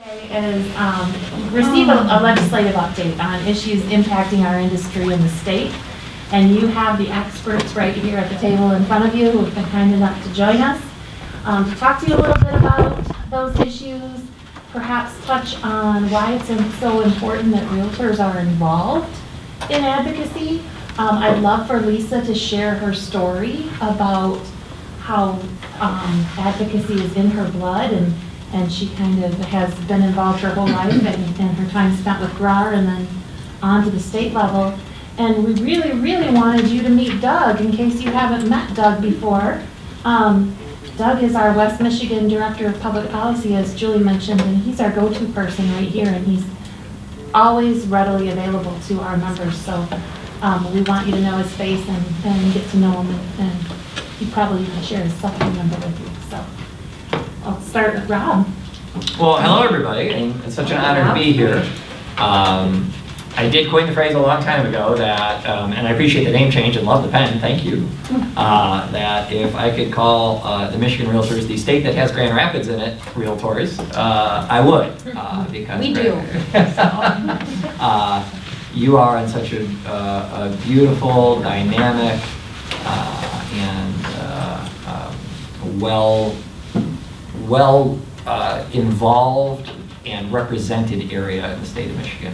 Is receive a legislative update on issues impacting our industry in the state. And you have the experts right here at the table in front of you who have been kind enough to join us to talk to you a little bit about those issues, perhaps touch on why it's so important that realtors are involved in advocacy. I'd love for Lisa to share her story about how advocacy is in her blood, and she kind of has been involved her whole life, and her time spent with GRARLA and then on to the state level. And we really, really wanted you to meet Doug, in case you haven't met Doug before. Doug is our West Michigan Director of Public Policy, as Julie mentioned, and he's our go-to person right here, and he's always readily available to our members. So we want you to know his face and get to know him, and he probably even share his cell phone number with you. So I'll start with Rob. Well, hello everybody, and it's such an honor to be here. I did coin the phrase a long time ago that, and I appreciate the name change and love the pen, thank you, that if I could call the Michigan Realtors the state that has Grand Rapids in it, Realtors, I would. Because we do. You are in such a beautiful, dynamic, and well involved and represented area in the state of Michigan.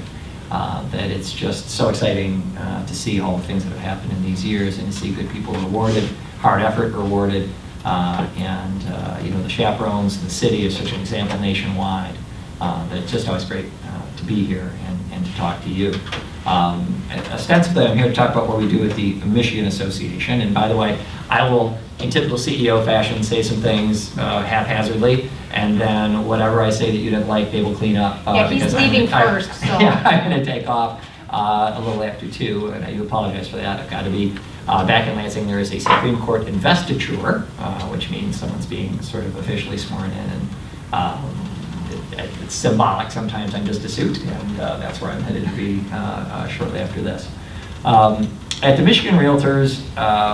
That it's just so exciting to see all the things that have happened in these years and to see good people rewarded, hard effort rewarded, and you know, the chaperones in the city is such an example nationwide that it's just always great to be here and to talk to you. Ostensibly, I'm here to talk about what we do with the Michigan Association, and by the way, I will, in typical CEO fashion, say some things haphazardly, and then whatever I say that you didn't like, they will clean up. Yeah, he's leaving first, so. Yeah, I'm going to take off a little after 2, and I do apologize for that. I've got to be back in Lansing. There is a Supreme Court investiture, which means someone's being sort of officially sworn in, and it's symbolic. Sometimes I'm just a suit, and that's where I'm headed to be shortly after this. At the Michigan Realtors,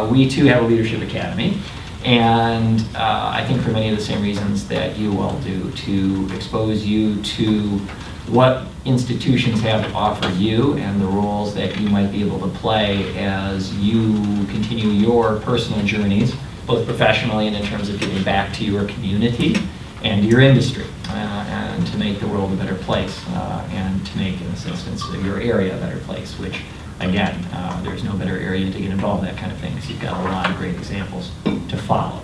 we too have a leadership academy, and I think for many of the same reasons that you all do, to expose you to what institutions have to offer you and the roles that you might be able to play as you continue your personal journeys, both professionally and in terms of giving back to your community and your industry, and to make the world a better place, and to make, in this instance, your area a better place, which, again, there's no better area to get involved in that kind of thing, because you've got a lot of great examples to follow.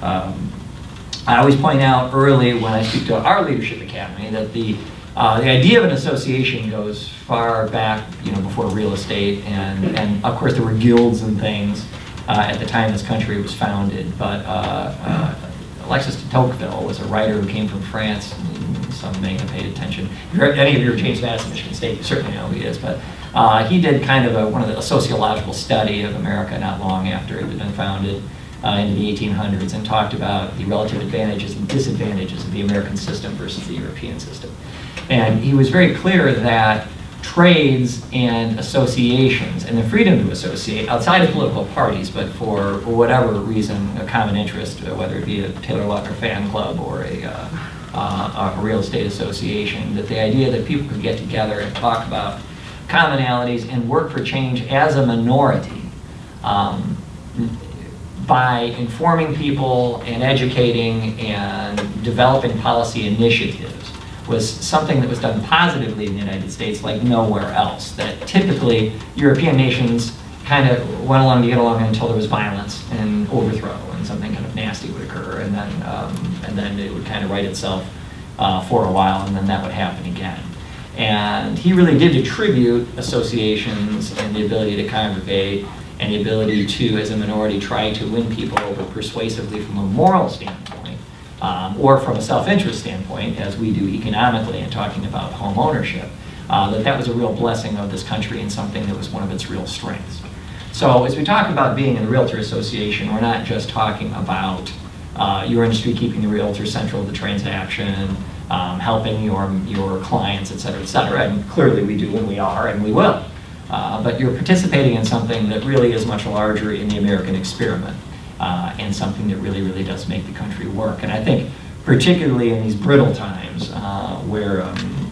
I always point out early when I speak to our Leadership Academy that the idea of an association goes far back, you know, before real estate, and of course there were guilds and things at the time this country was founded, but Alexis de Tocqueville was a writer who came from France. Some may have paid attention. If any of you are James Madison, Michigan State, you certainly know who he is, but he did kind of a sociological study of America not long after it had been founded in the 1800s, and talked about the relative advantages and disadvantages of the American system versus the European system. And he was very clear that trades and associations and the freedom to associate outside of political parties, but for whatever reason, a common interest, whether it be a Taylor Lautner fan club or a real estate association, that the idea that people could get together and talk about commonalities and work for change as a minority by informing people and educating and developing policy initiatives was something that was done positively in the United States like nowhere else. That typically European nations kind of went along to get along until there was violence and overthrow, and something kind of nasty would occur, and then it would kind of right itself for a while, and then that would happen again. And he really did attribute associations and the ability to congregate and the ability to, as a minority, try to win people over persuasively from a moral standpoint, or from a self-interest standpoint, as we do economically in talking about home ownership, that was a real blessing of this country and something that was one of its real strengths. So as we talk about being in the Realtor Association, we're not just talking about your industry keeping the realtor central to the transaction, helping your clients, et cetera, and clearly we do and we are and we will. But you're participating in something that really is much larger in the American experiment, and something that really, really does make the country work. And I think particularly in these brittle times, where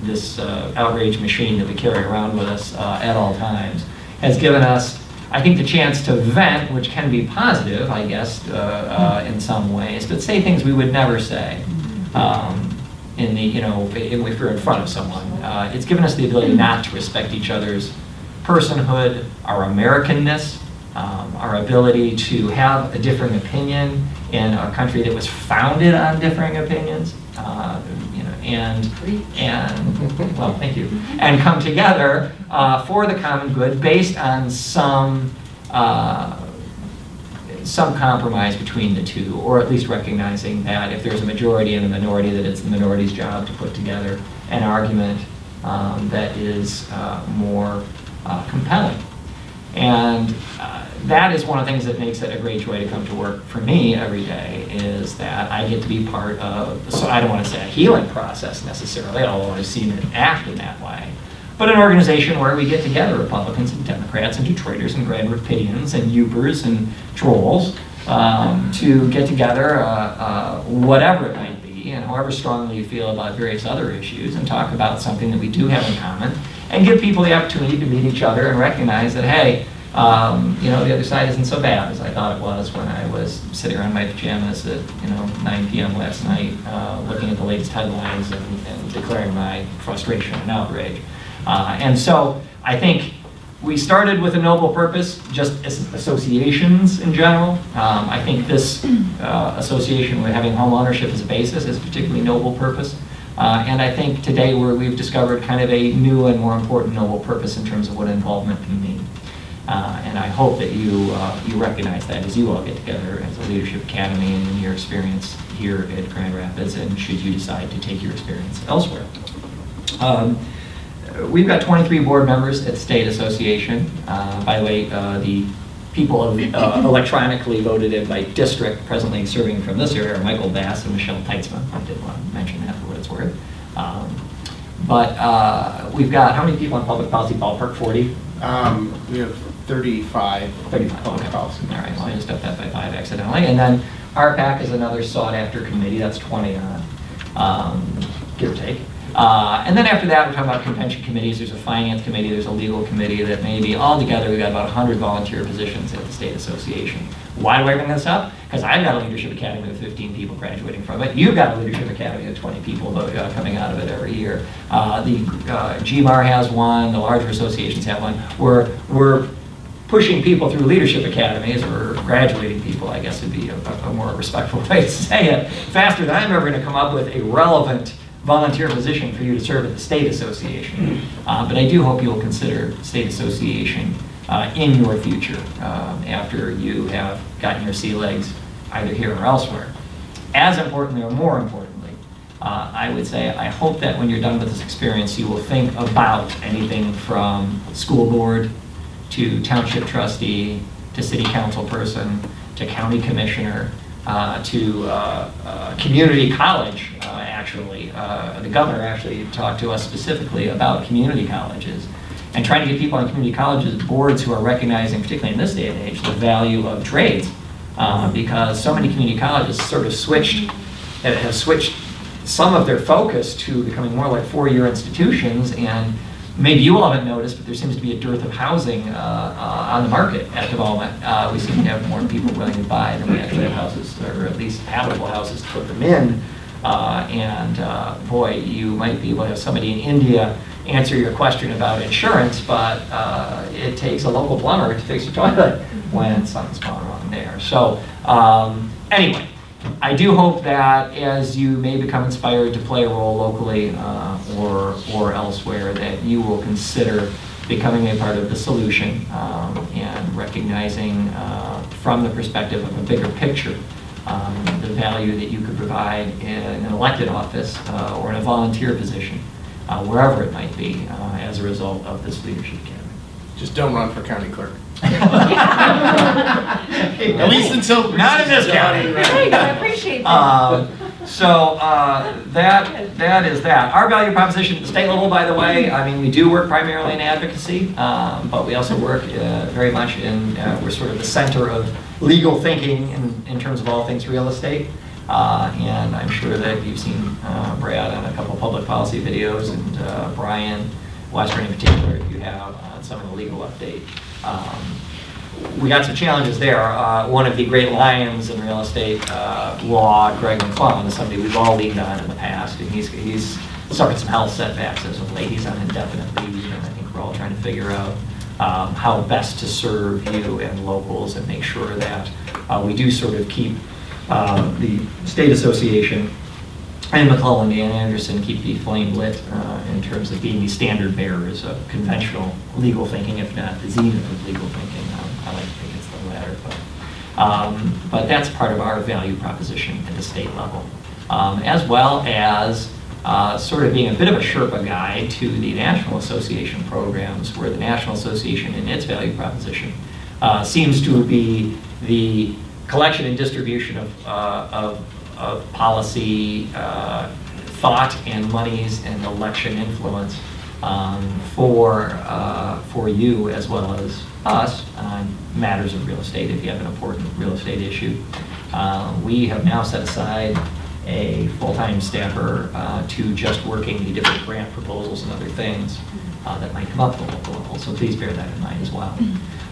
this outrage machine that we carry around with us at all times has given us, I think, the chance to vent, which can be positive, I guess, in some ways, but say things we would never say. In the, you know, if we're in front of someone. It's given us the ability not to respect each other's personhood, our Americanness, our ability to have a differing opinion in a country that was founded on differing opinions, you know, and well, thank you, and come together for the common good based on some compromise between the two, or at least recognizing that if there's a majority and a minority, that it's the minority's job to put together an argument that is more compelling. And that is one of the things that makes it a great joy to come to work for me every day, is that I get to be part of, so I don't want to say a healing process necessarily, although I've seen it act in that way, but an organization where we get together, Republicans and Democrats and Detroiters and Grand Rapidians and Upers and Trolls, to get together, whatever it might be, and however strongly you feel about various other issues, and talk about something that we do have in common, and give people the opportunity to meet each other and recognize that, hey, you know, the other side isn't so bad as I thought it was when I was sitting around my pajamas at, you know, 9 p.m. last night, looking at the latest headlines and declaring my frustration and outrage. And so I think we started with a noble purpose, just as associations in general. I think this association with having home ownership as a basis is a particularly noble purpose. And I think today we've discovered kind of a new and more important noble purpose in terms of what involvement can mean. And I hope that you recognize that as you all get together as a leadership academy and in your experience here at Grand Rapids, and should you decide to take your experience elsewhere. We've got 23 board members at the state association. By the way, the people electronically voted in by district presently serving from this area are Michael Bass and Michelle Teitzman. I did want to mention that for what it's worth. But we've got, how many people on public policy ballpark? 40? We have 35. 35, public okay. policy. All right, well, I just upped that by 5 accidentally. And then RPAC is another sought-after committee. That's 20 on, give or take. And then after that, we're talking about convention committees. There's a finance committee, there's a legal committee that maybe altogether we've got about 100 volunteer positions at the state association. Why do I bring this up? Because I've got a leadership academy with 15 people graduating from it. You've got a leadership academy with 20 people coming out of it every year. The GMAR has one, the larger associations have one. We're pushing people through leadership academies, or graduating people, I guess would be a more respectful way to say it, faster than I'm ever going to come up with a relevant volunteer position for you to serve at the state association. But I do hope you'll consider state association in your future after you have gotten your sea legs either here or elsewhere. As importantly, or more importantly, I would say I hope that when you're done with this experience, you will think about anything from school board to township trustee to city council person to county commissioner to community college. Actually, the governor actually talked to us specifically about community colleges and trying to get people on community colleges boards who are recognizing, particularly in this day and age, the value of trades, because so many community colleges sort of have switched some of their focus to becoming more like four-year institutions. And maybe you all haven't noticed, but there seems to be a dearth of housing on the market at the moment. We seem to have more people willing to buy than we actually have houses, or at least habitable houses to put them in. Boy, you might be able to have somebody in India answer your question about insurance, but it takes a local plumber to fix your toilet when something's gone wrong there. So anyway, I do hope that as you may become inspired to play a role locally or elsewhere, that you will consider becoming a part of the solution and recognizing from the perspective of a bigger picture the value that you could provide in an elected office or in a volunteer position, wherever it might be, as a result of this leadership academy. Just don't run for county clerk. At least until not in this county. Thanks, I appreciate that. So that is that. Our value proposition at the state level, by the way, I mean, we do work primarily in advocacy, but we also work very much in, we're sort of the center of legal thinking in terms of all things real estate. And I'm sure that you've seen Brad on a couple public policy videos, and Brian Western in particular, if you have, on some of the legal update. We got some challenges there. One of the great lions in real estate law, Greg McClellan, is somebody we've all leaned on in the past, and he's suffered some health setbacks as of late. He's on indefinite leave, and I think we're all trying to figure out how best to serve you and locals and make sure that we do sort of keep the state association and McClellan and Anderson keep the flame lit in terms of being the standard bearers of conventional legal thinking, if not the zenith of legal thinking. I like to think it's the latter, but that's part of our value proposition at the state level, as well as sort of being a bit of a Sherpa guide to the National Association programs, where the National Association in its value proposition seems to be the collection and distribution of policy, thought, and monies and election influence for you as well as us on matters of real estate if you have an important real estate issue. We have now set aside a full-time staffer to just working the different grant proposals and other things that might come up at the local level, so please bear that in mind as well.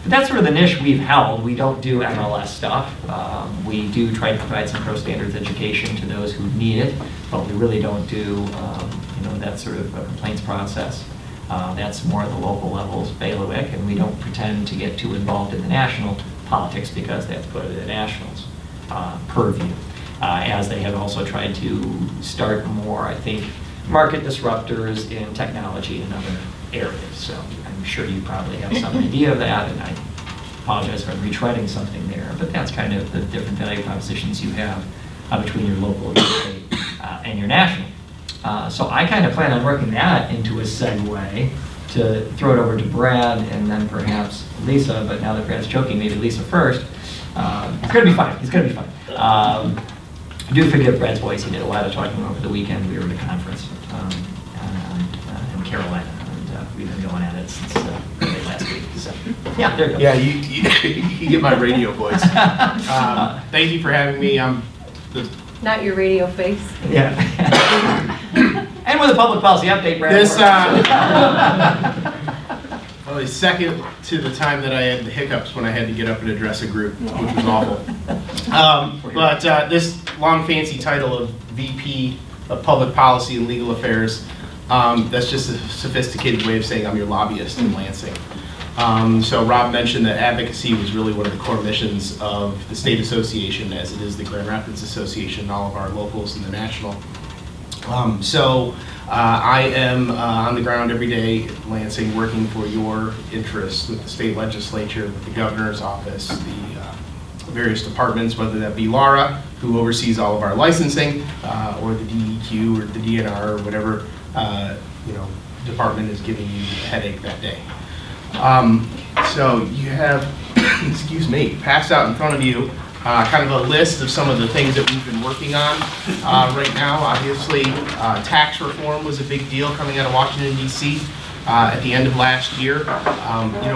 But that's sort of the niche we've held. We don't do MLS stuff. We do try to provide some pro standards education to those who need it, but we really don't do that sort of a complaints process. That's more at the local levels, bailiwick, and we don't pretend to get too involved in the national politics because that's put in the nationals' purview. As they have also tried to start more, I think, market disruptors in technology and other areas. So I'm sure you probably have some idea of that, and I apologize for retreading something there, but that's kind of the different value propositions you have between your local real estate and your national. So I kind of plan on working that into a segue to throw it over to Brad and then perhaps Lisa, but now that Brad's joking, maybe Lisa first. It's going to be fine. It's going to be fine. Do forgive Brad's voice. He did a lot of talking over the weekend. We were at a conference in Carolina, and we've been going at it since late last week. So, yeah, there you go. Yeah, you get my radio voice. Thank you for having me. Not your radio face. Yeah. And with a public policy update, Brad. This only second to the time that I had the hiccups when I had to get up and address a group, which was awful. But this long fancy title of VP of Public Policy and Legal Affairs, that's just a sophisticated way of saying I'm your lobbyist in Lansing. So Rob mentioned that advocacy was really one of the core missions of the state association, as it is the Grand Rapids Association, all of our locals and the national. I am on the ground every day in Lansing working for your interests with the state legislature, with the governor's office, the various departments, whether that be Laura, who oversees all of our licensing, or the DEQ or the DNR or whatever department is giving you a headache that day. So you have, excuse me, passed out in front of you kind of a list of some of the things that we've been working on right now. Obviously, tax reform was a big deal coming out of Washington, D.C. At the end of last year.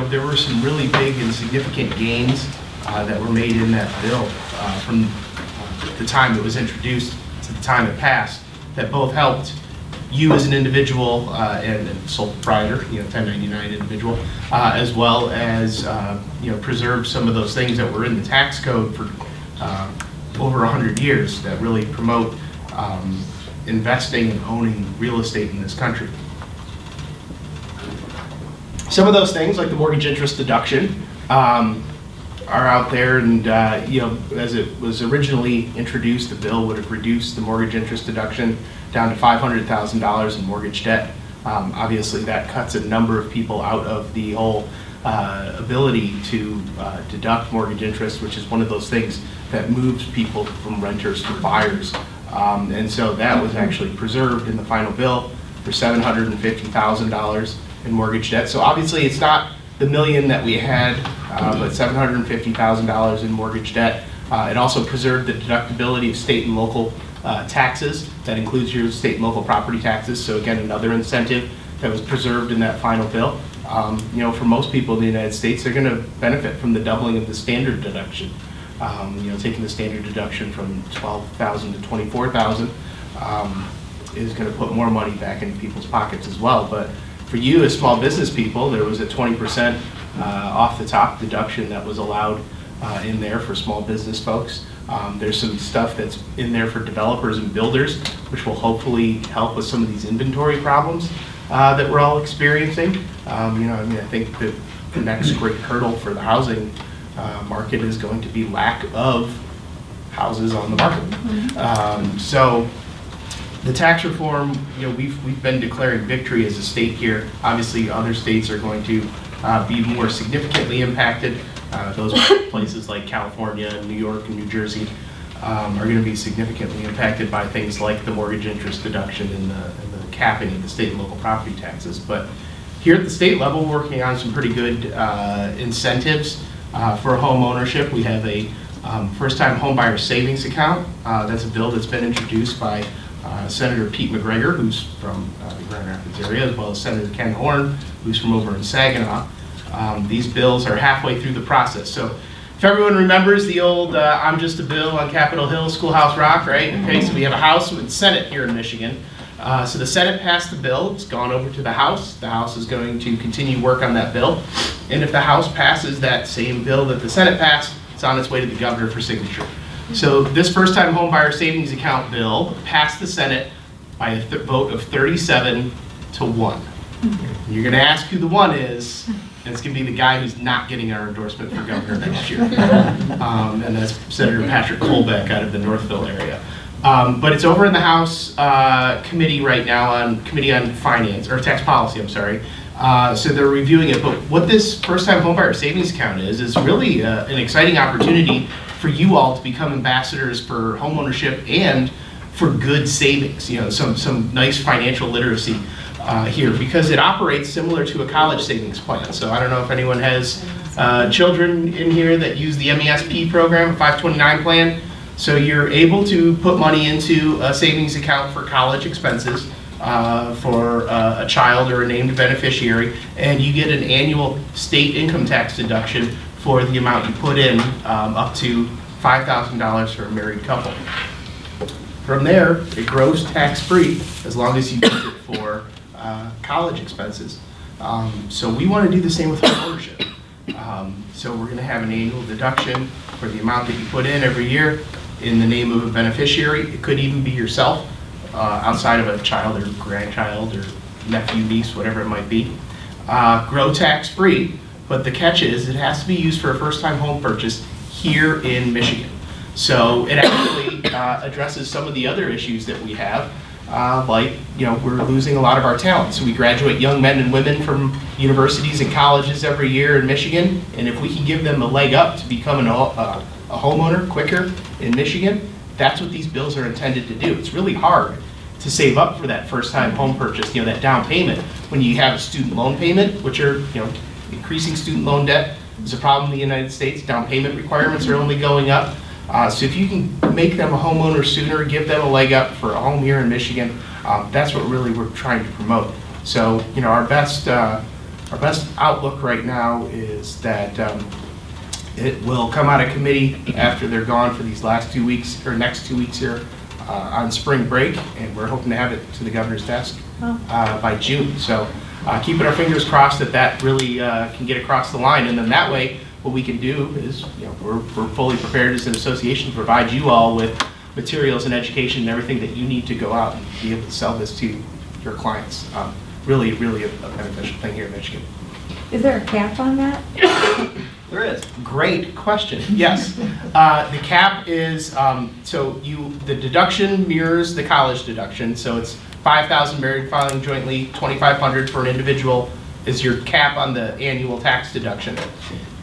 There were some really big and significant gains that were made in that bill from the time it was introduced to the time it passed, that both helped you as an individual and sole proprietor, 1099 individual, as well as preserve some of those things that were in the tax code for over 100 years that really promote investing and owning real estate in this country. Some of those things, like the mortgage interest deduction, are out there, and as it was originally introduced, the bill would have reduced the mortgage interest deduction down to $500,000 in mortgage debt. Obviously, that cuts a number of people out of the whole ability to deduct mortgage interest, which is one of those things that moves people from renters to buyers. And so that was actually preserved in the final bill for $750,000 in mortgage debt. So obviously, it's not the million that we had, but $750,000 in mortgage debt. It also preserved the deductibility of state and local taxes. That includes your state and local property taxes. So again, another incentive that was preserved in that final bill. For most people in the United States, they're going to benefit from the doubling of the standard deduction. Taking the standard deduction from $12,000 to $24,000 is going to put more money back into people's pockets as well. But for you as small business people, there was a 20% off the top deduction that was allowed in there for small business folks. There's some stuff that's in there for developers and builders, which will hopefully help with some of these inventory problems that we're all experiencing. I think that the next great hurdle for the housing market is going to be lack of houses on the market. So the tax reform, we've been declaring victory as a state here. Obviously, other states are going to be more significantly impacted. Those places like California, New York, and New Jersey are going to be significantly impacted by things like the mortgage interest deduction and the capping of the state and local property taxes. But here at the state level, we're working on some pretty good incentives for home ownership. We have a first-time homebuyer savings account. That's a bill that's been introduced by Senator Pete McGregor, who's from the Grand Rapids area, as well as Senator Ken Horn, who's from over in Saginaw. These bills are halfway through the process. So if everyone remembers the old I'm just a bill on Capitol Hill, Schoolhouse Rock, right? Okay, so we have a House and Senate here in Michigan. So the Senate passed the bill. It's gone over to the House. The House is going to continue work on that bill. And if the House passes that same bill that the Senate passed, it's on its way to the governor for signature. So this first-time homebuyer savings account bill passed the Senate by a vote of 37 to 1. You're going to ask who the one is, and it's going to be the guy who's not getting our endorsement for governor next year. And that's Senator Patrick Colbeck out of the Northville area. But it's over in the House committee right now, Committee on Finance, or Tax Policy, I'm sorry. So they're reviewing it. But what this first-time homebuyer savings account is really an exciting opportunity for you all to become ambassadors for homeownership and for good savings, some nice financial literacy here, because it operates similar to a college savings plan. So I don't know if anyone has children in here that use the MESP program, a 529 plan. So you're able to put money into a savings account for college expenses for a child or a named beneficiary, and you get an annual state income tax deduction for the amount you put in, up to $5,000 for a married couple. From there, it grows tax-free as long as you use it for college expenses. So we want to do the same with home ownership. So we're going to have an annual deduction for the amount that you put in every year in the name of a beneficiary. It could even be yourself, outside of a child or grandchild or nephew, niece, whatever it might be. Grow tax-free, but the catch is it has to be used for a first-time home purchase here in Michigan. So it actually addresses some of the other issues that we have, like, we're losing a lot of our talent. So we graduate young men and women from universities and colleges every year in Michigan, and if we can give them a leg up to become a homeowner quicker in Michigan, that's what these bills are intended to do. It's really hard to save up for that first-time home purchase, that down payment, when you have a student loan payment, which are, increasing student loan debt is a problem in the United States. Down payment requirements are only going up. So if you can make them a homeowner sooner, give them a leg up for a home here in Michigan, that's what really we're trying to promote. So, our best outlook right now is that it will come out of committee after they're gone for these last 2 weeks, or next 2 weeks here on spring break, and we're hoping to have it to the governor's desk by June. So keeping our fingers crossed that really can get across the line, and then that way what we can do is, we're fully prepared as an association to provide you all with materials and education and everything that you need to go out and be able to sell this to your clients. Really a beneficial thing here in Michigan. Is there a cap on that? There is. Great question. Yes. The cap is, the deduction mirrors the college deduction. So it's $5,000 married filing jointly, $2,500 for an individual is your cap on the annual tax deduction.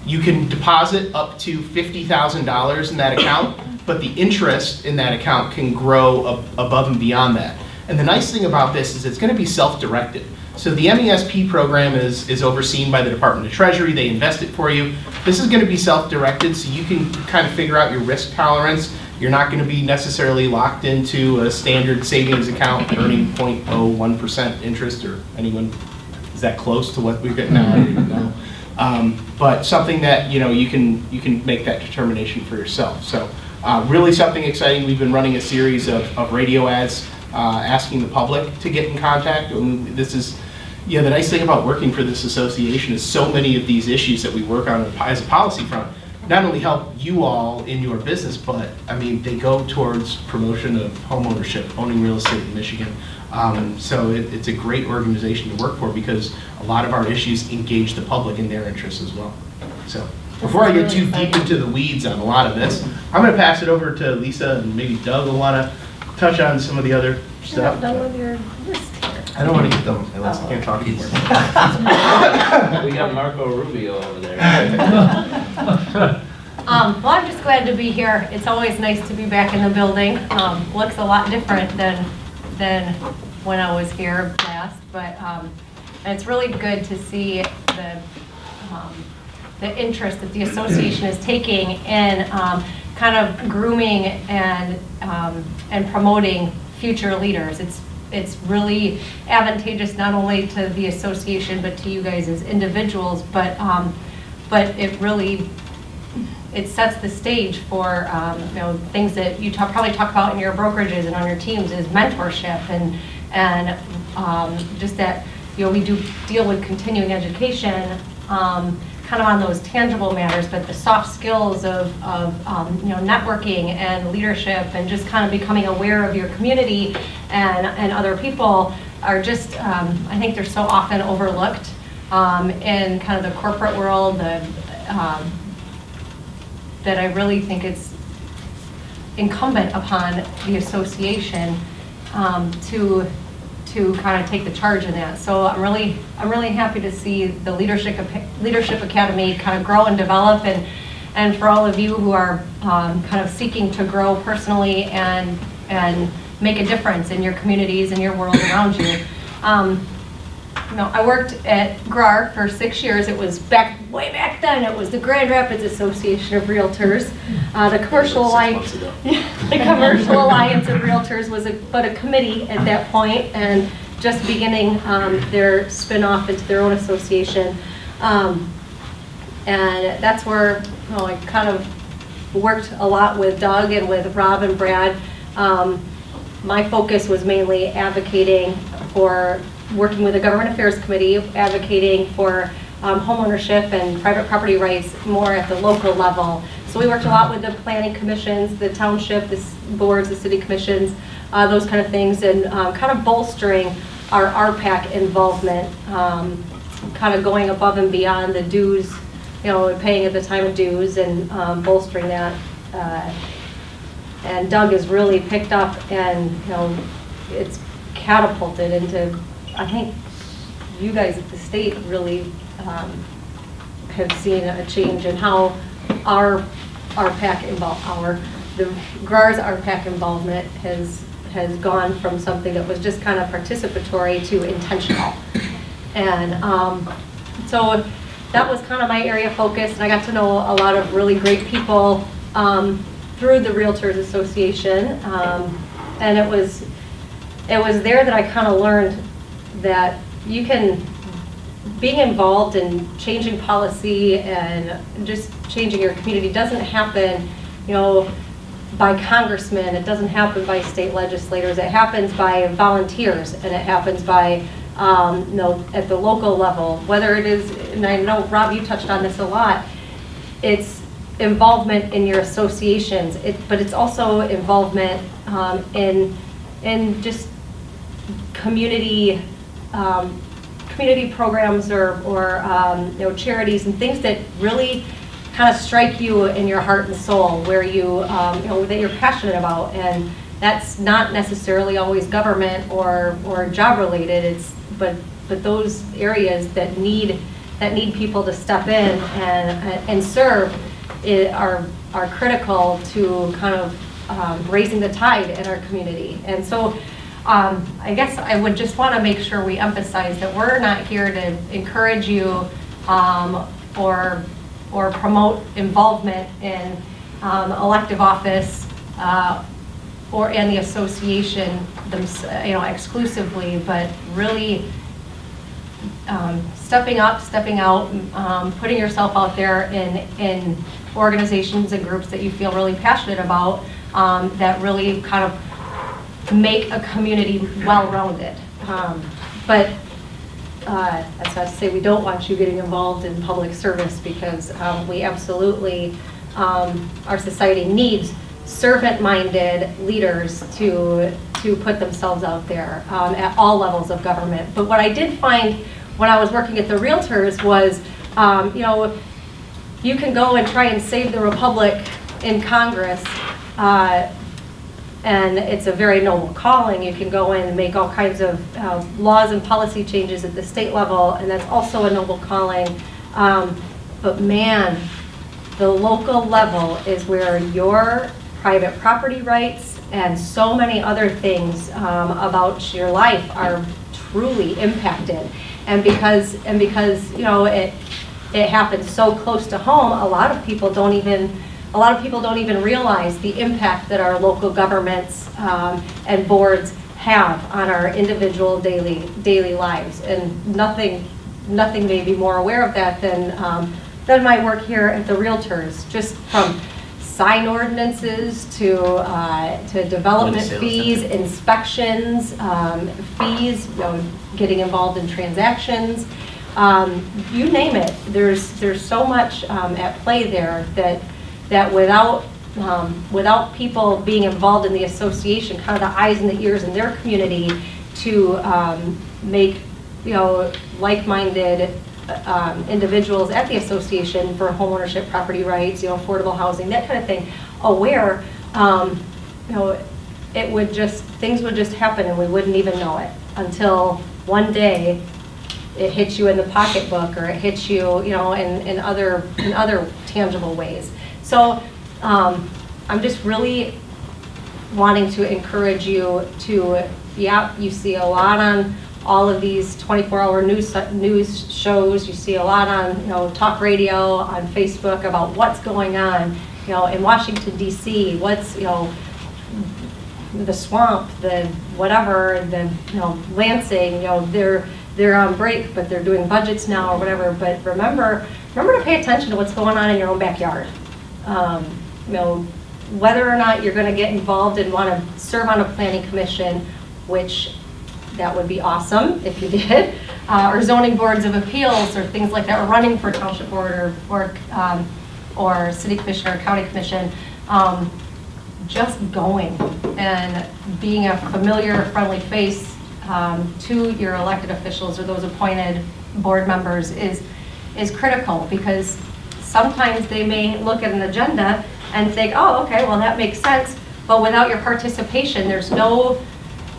You can deposit up to $50,000 in that account, but the interest in that account can grow above and beyond that. And the nice thing about this is it's going to be self-directed. So the MESP program is overseen by the Department of Treasury. They invest it for you. This is going to be self-directed, so you can kind of figure out your risk tolerance. You're not going to be necessarily locked into a standard savings account earning 0.01% interest, or anyone, is that close to what we're getting now? I don't even know. But something that, you can make that determination for yourself. So really something exciting. We've been running a series of radio ads asking the public to get in contact. And this is, the nice thing about working for this association is so many of these issues that we work on as a policy front not only help you all in your business, but they go towards promotion of home ownership, owning real estate in Michigan. So it's a great organization to work for because a lot of our issues engage the public in their interests as well. So before I get too deep into the weeds on a lot of this, I'm going to pass it over to Lisa, and maybe Doug will want to touch on some of the other You're not stuff. done with your list here. I don't want to get them unless I can't talk anymore. We got Marco Rubio over there. Well, I'm just glad to be here. It's always nice to be back in the building. Looks a lot different than when I was here last, but and it's really good to see the interest that the association is taking in kind of grooming and promoting future leaders. It's really advantageous not only to the association but to you guys as individuals, but it sets the stage for things that you probably talk about in your brokerages and on your teams is mentorship and just that we do deal with continuing education kind of on those tangible matters, but the soft skills of networking and leadership and just kind of becoming aware of your community and other people are just I think they're so often overlooked in kind of the corporate world. That I really think it's incumbent upon the association to kind of take the charge in that. So I'm really happy to see the Leadership Academy kind of grow and develop, and for all of you who are kind of seeking to grow personally and make a difference in your communities and your world around you. I worked at GRAR for 6 years. It was way back then. It was the Grand Rapids Association of Realtors. The Commercial Alliance, the Commercial Alliance of Realtors was but a committee at that point, and just beginning their spin-off into their own association. And that's where I kind of worked a lot with Doug and with Rob and Brad. My focus was mainly advocating for working with the Government Affairs Committee, advocating for homeownership and private property rights more at the local level. So we worked a lot with the planning commissions, the township, the boards, the city commissions, those kind of things, and kind of bolstering our RPAC involvement, kind of going above and beyond the dues, paying at the time of dues and bolstering that. And Doug has really picked up and, it's catapulted into, I think you guys at the state really have seen a change in how the GRAR's RPAC involvement has gone from something that was just kind of participatory to intentional. And so that was kind of my area of focus, and I got to know a lot of really great people through the Realtors Association, and it was there that I kind of learned that you can, being involved in changing policy and just changing your community doesn't happen, by congressmen, it doesn't happen by state legislators, it happens by volunteers, and it happens by, at the local level, whether it is, and I know, Rob, you touched on this a lot, it's involvement in your associations, but it's also involvement in just community programs or charities and things that really kind of strike you in your heart and soul, where you that you're passionate about, and that's not necessarily always government or job related. But those areas that need people to step in and serve are critical to kind of raising the tide in our community. And so I guess I would just want to make sure we emphasize that we're not here to encourage you or promote involvement in elective office or in the association exclusively, but really stepping up, stepping out, putting yourself out there in organizations and groups that you feel really passionate about, that really kind of make a community well-rounded. But that's not to say we don't want you getting involved in public service, because we absolutely, our society needs servant-minded leaders to put themselves out there at all levels of government. But what I did find when I was working at the Realtors was, you can go and try and save the republic in Congress, and it's a very noble calling. You can go in and make all kinds of laws and policy changes at the state level, and that's also a noble calling. But man, the local level is where your private property rights and so many other things about your life are truly impacted. And because it happens so close to home, a lot of people don't even realize the impact that our local governments and boards have on our individual daily lives. And nothing may be more aware of that than my work here at the Realtors, just from sign ordinances to development fees, inspections, fees, getting involved in transactions, you name it. There's so much at play there that without people being involved in the association, kind of the eyes and the ears in their community to make like-minded individuals at the association for homeownership, property rights, affordable housing, that kind of thing, aware, things would just happen and we wouldn't even know it until one day it hits you in the pocketbook, or it hits you, in other tangible ways. So I'm just really wanting to encourage you to, you see a lot on all of these 24-hour news shows. You see a lot on, talk radio, on Facebook about what's going on, in Washington D.C. What's, the swamp, the whatever, the Lansing. They're on break, but they're doing budgets now or whatever. But remember to pay attention to what's going on in your own backyard. Whether or not you're going to get involved and want to serve on a planning commission, which that would be awesome if you did, or zoning boards of appeals or things like that, or running for township board or city commission or county commission, just going and being a familiar, friendly face to your elected officials or those appointed board members is critical, because sometimes they may look at an agenda and think, oh, okay, well, that makes sense, but without your participation, there's no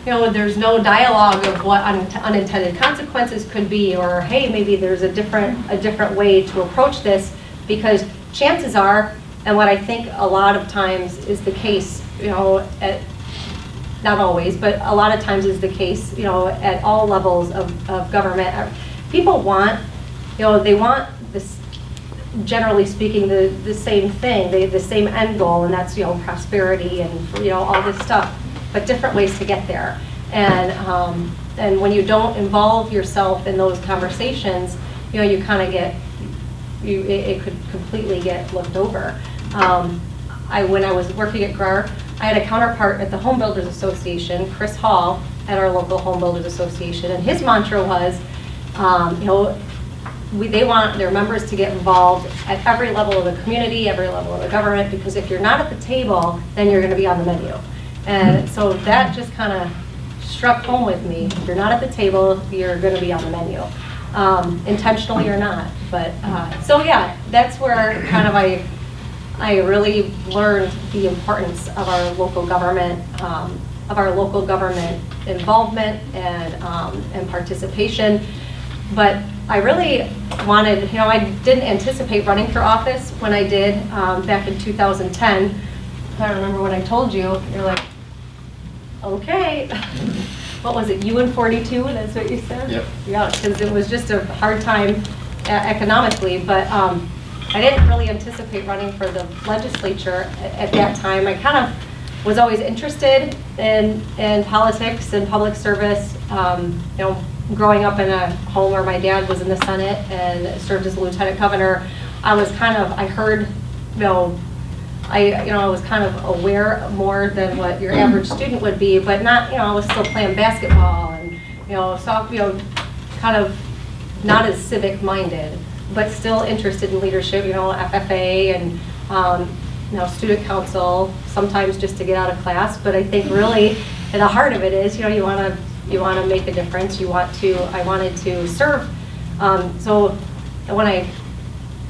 dialogue of what unintended consequences could be, or hey, maybe there's a different way to approach this, because chances are, and what I think a lot of times is the case, not always, but a lot of times is the case, at all levels of government, people want, they want this, generally speaking, the same thing, the same end goal, and that's, prosperity and, all this stuff, but different ways to get there. And when you don't involve yourself in those conversations, you kind of get, it could completely get looked over. When I was working at GRAR, I had a counterpart at the Home Builders Association, Chris Hall, at our local Home Builders Association, and his mantra was, they want their members to get involved at every level of the community, every level of the government, because if you're not at the table, then you're going to be on the menu. And so that just kind of struck home with me. If you're not at the table, you're going to be on the menu, intentionally or not. But so yeah, that's where kind of I really learned the importance of our local government, involvement and participation. But I really wanted, I didn't anticipate running for office when I did back in 2010. I remember when I told you, you're like, okay, what was it, you and 42, that's what you said? Yep. Yeah, because it was just a hard time economically, but I didn't really anticipate running for the legislature at that time. I kind of was always interested in politics and public service, growing up in a home where my dad was in the Senate and served as a lieutenant governor, I heard, I was kind of aware more than what your average student would be, but not, I was still playing basketball and, so, kind of not as civic minded, but still interested in leadership, FFA and, student council, sometimes just to get out of class. But I think really at the heart of it is, you want to make a difference. I wanted to serve. So when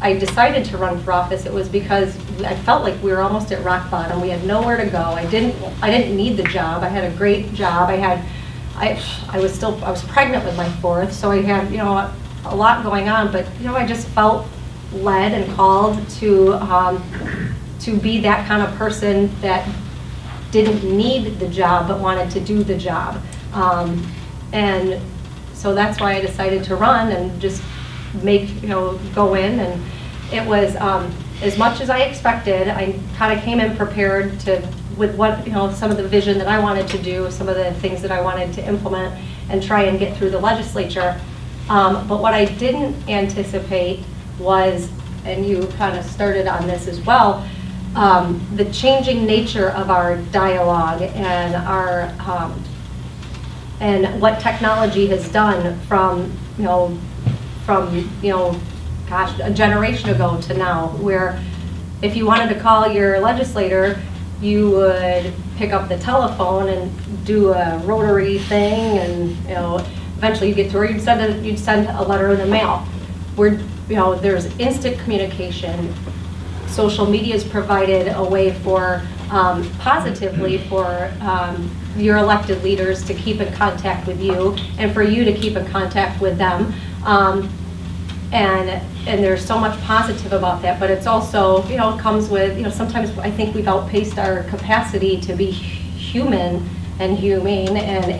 I decided to run for office, it was because I felt like we were almost at rock bottom. We had nowhere to go. I didn't need the job. I had a great job. I was pregnant with my fourth, so I had, a lot going on, but, I just felt led and called to be that kind of person that didn't need the job, but wanted to do the job. And so that's why I decided to run and just go in. And it was, as much as I expected, I kind of came in prepared with what, some of the vision that I wanted to do, some of the things that I wanted to implement and try and get through the legislature. But what I didn't anticipate was, and you kind of started on this as well, the changing nature of our dialogue and and what technology has done from a generation ago to now, where if you wanted to call your legislator, you would pick up the telephone and do a rotary thing, and eventually you get to where you'd send a letter in the mail. Where there's instant communication. Social media has provided a way for positively for your elected leaders to keep in contact with you, and for you to keep in contact with them. And there's so much positive about that, but it's also, it comes with, sometimes I think we've outpaced our capacity to be human and humane and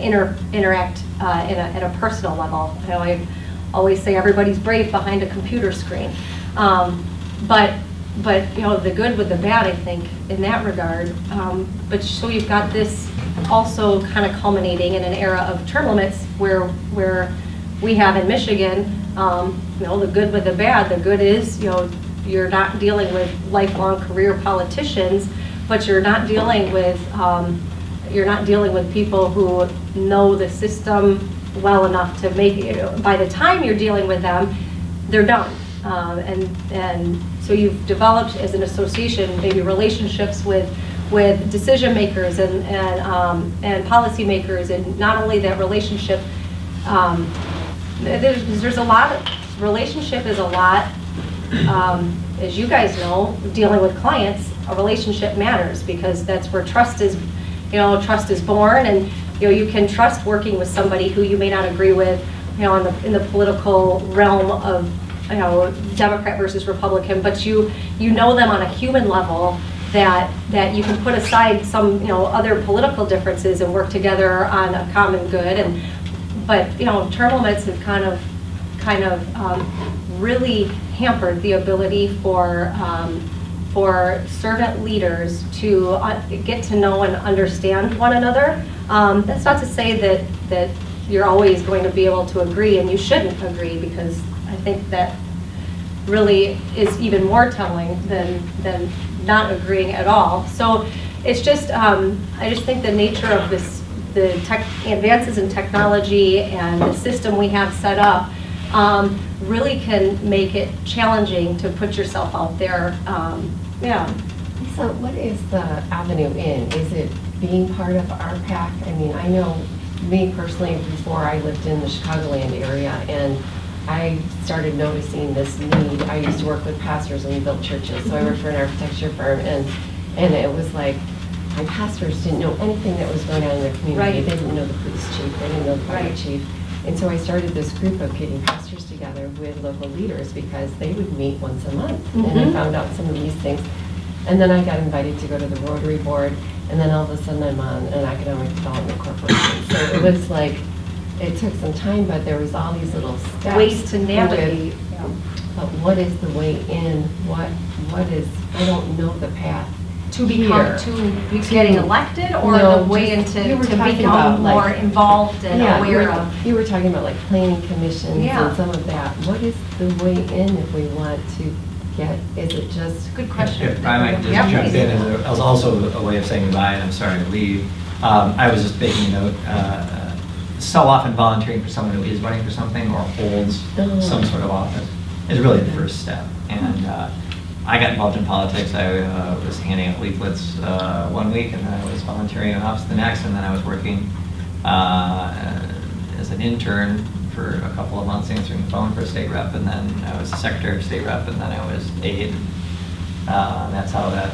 interact at a personal level. I always say everybody's brave behind a computer screen. But the good with the bad, I think, in that regard. But so you've got this also kind of culminating in an era of term limits where we have in Michigan, the good with the bad. The good is, you're not dealing with lifelong career politicians, but you're not dealing with people who know the system well enough to make it. By the time you're dealing with them, they're done. And so you've developed as an association maybe relationships with decision makers and policy makers, and not only that relationship. There's a lot of relationship is a lot. As you guys know, dealing with clients, a relationship matters, because that's where trust is born, and you can trust working with somebody who you may not agree with, in the political realm of Democrat versus Republican, but you know them on a human level, that you can put aside some other political differences and work together on a common good. But term limits have kind of really hampered the ability for servant leaders to get to know and understand one another. That's not to say that you're always going to be able to agree, and you shouldn't agree, because I think that really is even more telling than not agreeing at all. So it's just, I just think the nature of the advances in technology and the system we have set up really can make it challenging to put yourself out there. So what is the avenue in? Is it being part of RPAC? I mean, I know me personally, before I lived in the Chicagoland area, and I started noticing this need. I used to work with pastors and built churches, so I worked for an architecture firm, and it was like, my pastors didn't know anything that was going on in their community. Right. They didn't know the police chief, they didn't know the fire chief. And so I started this group of getting pastors together with local leaders, because they would meet once a month, and I found out some of these things. And then I got invited to go to the Rotary Board, and then all of a sudden I'm on an economic development corporation. So it was like, it took some time, but there was all these little steps. Ways to navigate. But what is the way in? What is, I don't know the path. To become, Here. to getting elected, or No, the way just- into, you were to talking become about, like- more involved and Yeah, aware of? you were talking about like planning commissions Yeah. and some of that. What is the way in if we want to get, is it just? Good question. If I might just Yeah, jump please. in, as also a way of saying goodbye, and I'm sorry to leave. I was just making a note, so often volunteering for someone who is running for something or holds some sort of office is really the first step. And I got involved in politics. I was handing out leaflets one week, and then I was volunteering in an office the next, and then I was working as an intern for a couple of months answering the phone for a state rep, and then I was the secretary of state rep, and then I was aide. That's how that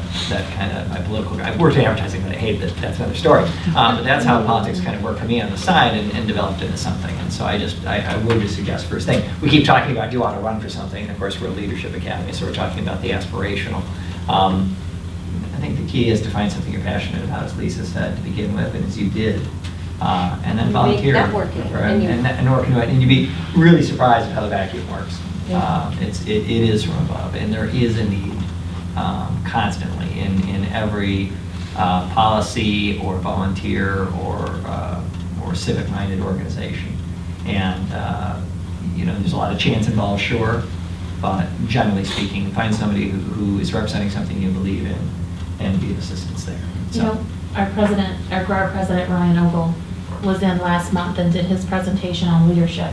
kind of, my political, I worked in advertising, but I hated it. That's another story. But that's how politics kind of worked for me on the side and developed into something. And so I would just suggest first thing, we keep talking about, do you want to run for something? And of course, we're a leadership academy, so we're talking about the aspirational. I think the key is to find something you're passionate about, as Lisa said, to begin with, and as you did. And then Make volunteer. networking, Right? and you- And working with it. And you'd be really surprised at how the vacuum works. Yeah. It is from above, and there is a need constantly in every policy or volunteer or civic-minded organization. And, there's a lot of chance involved, sure, but generally speaking, find somebody who is representing something you believe in and be of assistance there. You know, our GRAR president, Ryan Ogle, was in last month and did his presentation on leadership.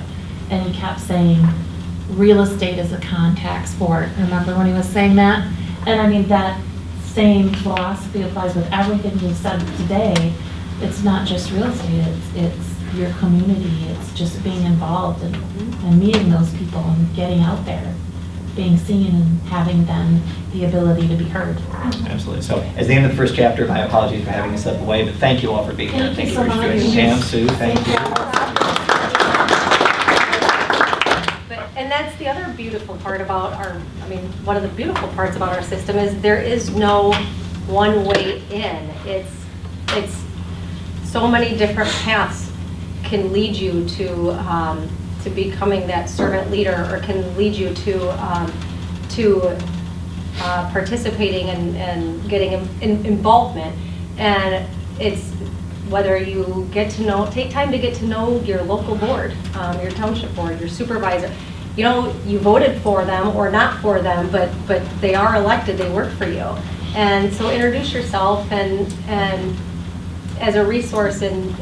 And he kept saying, real estate is a contact sport. Remember when he was saying that? And I mean, that same philosophy applies with everything you've said today. It's not just real estate, it's your community. It's just being involved and meeting those people and getting out there, being seen and having then the ability to be heard. Absolutely. So as the end of the first chapter, my apologies for having to step away, but thank you all for being here. Thank you so for much. joining. Pam, Sue, thank you. And that's the other beautiful part about one of the beautiful parts about our system is there is no one way in. It's so many different paths can lead you to becoming that servant leader, or can lead you to participating and getting involvement. And it's whether you take time to get to know your local board, your township board, your supervisor. You voted for them or not for them, but they are elected, they work for you. And so introduce yourself and as a resource in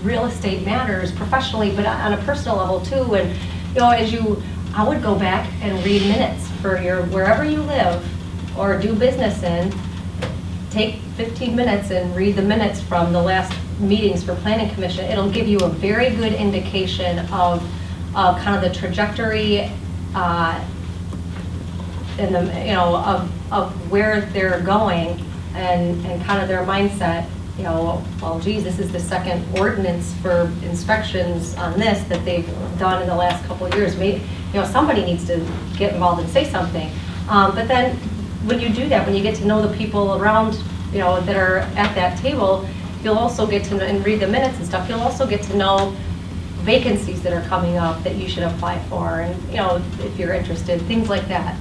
real estate matters professionally, but on a personal level too. And I would go back and read minutes for wherever you live or do business in. Take 15 minutes and read the minutes from the last meetings for Planning Commission. It'll give you a very good indication of kind of the trajectory and of where they're going and kind of their mindset. Well, geez, this is the second ordinance for inspections on this that they've done in the last couple of years. Maybe, somebody needs to get involved and say something. But then when you do that, when you get to know the people around, that are at that table, you'll also get to know, and read the minutes and stuff, you'll also get to know vacancies that are coming up that you should apply for, and, if you're interested, things like that.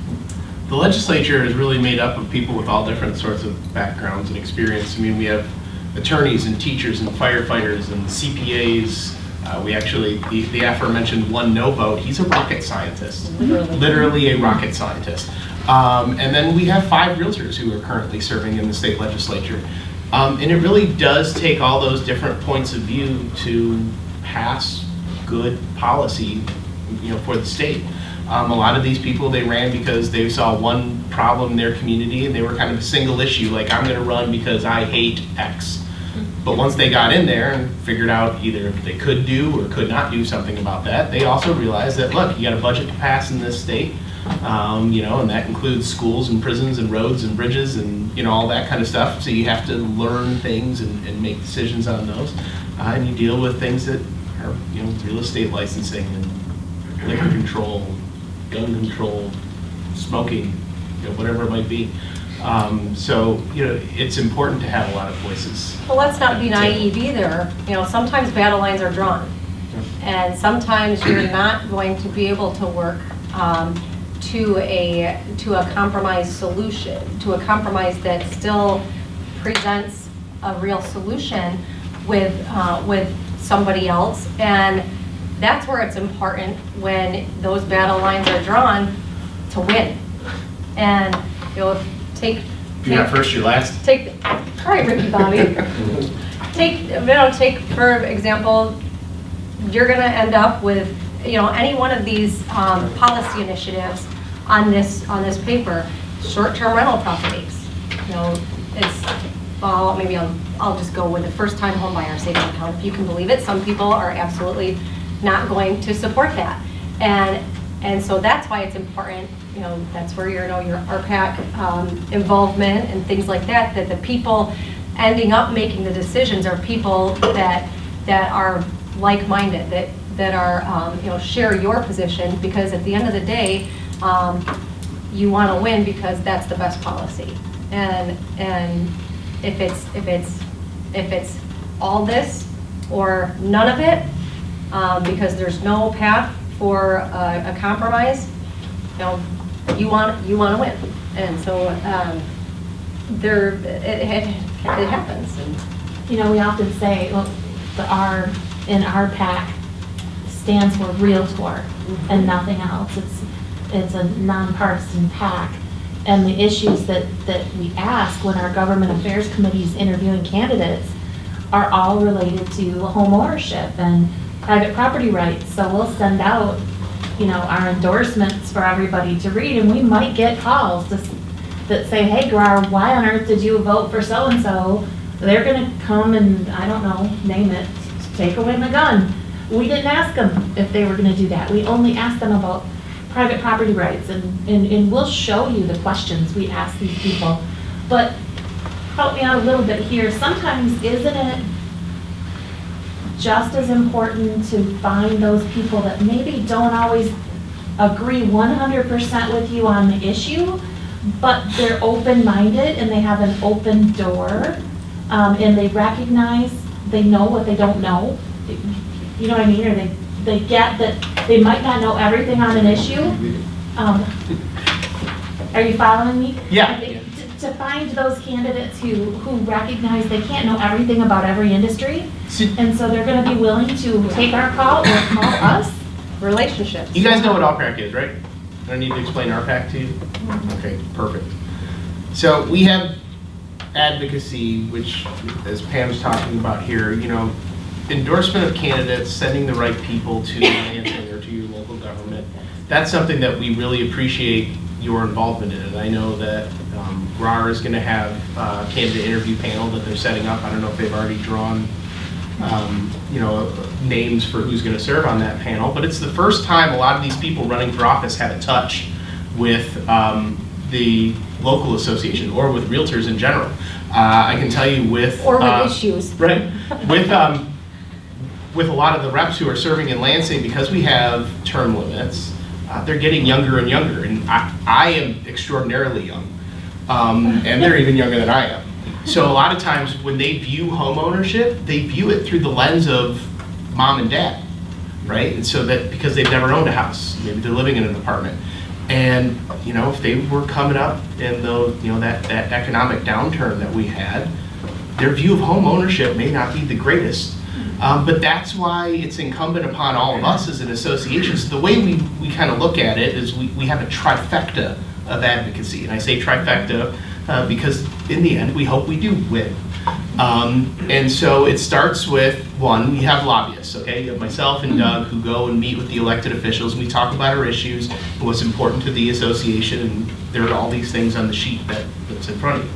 The legislature is really made up of people with all different sorts of backgrounds and experience. I mean, we have attorneys and teachers and firefighters and CPAs. We actually, the aforementioned one no vote, he's a rocket scientist. Literally a rocket scientist. And then we have 5 realtors who are currently serving in the state legislature. And it really does take all those different points of view to pass good policy, for the state. A lot of these people, they ran because they saw one problem in their community and they were kind of a single issue, like I'm going to run because I hate X. But once they got in there and figured out either if they could do or could not do something about that, they also realized that, look, you got a budget to pass in this state, and that includes schools and prisons and roads and bridges and, all that kind of stuff. So you have to learn things and make decisions on those. And you deal with things that are, real estate licensing and liquor control, gun control, smoking, whatever it might be. So, it's important to have a lot of voices. Well, let's not be naive either. Sometimes battle lines are drawn. And sometimes you're not going to be able to work to a compromise solution, to a compromise that still presents a real solution with somebody else. And that's where it's important when those battle lines are drawn to win. And take If you're not first, you're last. all right, Ricky Bobby. Take for example, you're going to end up with any one of these policy initiatives on this paper. Short-term rental properties. Maybe I'll just go with the first-time home buyer savings account. If you can believe it, some people are absolutely not going to support that, and so that's why it's important. That's where your RPAC involvement and things like that. That the people ending up making the decisions are people that are like-minded, that are share your position, because at the end of the day, you want to win because that's the best policy. And if it's all this or none of it, because there's no path for a compromise, you want to win. And so it happens. And We often say, well, the R in our PAC stands for Realtor and nothing else. It's a nonpartisan PAC. And the issues that we ask when our government affairs committee is interviewing candidates are all related to home ownership and private property rights. So we'll send out, our endorsements for everybody to read, and we might get calls that say, hey, GRAR, why on earth did you vote for so-and-so? They're gonna come and, I don't know, name it, take away my gun. We didn't ask them if they were gonna do that. We only asked them about private property rights, and we'll show you the questions we ask these people. But help me out a little bit here. Sometimes, isn't it just as important to find those people that maybe don't always agree 100% with you on the issue, but they're open-minded and they have an open door, and they recognize they know what they don't know? You know what I mean? Or they get that they might not know everything on an issue. Are you following me? Yeah. To find those candidates who recognize they can't know everything about every industry, and so they're going to be willing to take our call or call us. Relationships. You guys know what RPAC is, right? I don't need to explain RPAC to you? Okay, perfect. So we have advocacy, which, as Pam's talking about here, endorsement of candidates, sending the right people to Lansing or to your local government. That's something that we really appreciate your involvement in. And I know that GRAR is going to have a candidate interview panel that they're setting up. I don't know if they've already drawn names for who's going to serve on that panel, but it's the first time a lot of these people running for office have a touch with the local association or with realtors in general. I can tell you with issues. Right. With a lot of the reps who are serving in Lansing, because we have term limits, they're getting younger and younger, and I am extraordinarily young, and they're even younger than I am. So a lot of times when they view home ownership, they view it through the lens of mom and dad, right? And so that because they've never owned a house, maybe they're living in an apartment, and if they were coming up in that economic downturn that we had, their view of home ownership may not be the greatest. But that's why it's incumbent upon all of us as an association. So the way we kind of look at it is we have a trifecta of advocacy. And I say trifecta because in the end, we hope we do win. And so it starts with, one, we have lobbyists, okay? You have myself and Doug who go and meet with the elected officials, and we talk about our issues and what's important to the association, and there are all these things on the sheet that's in front of you.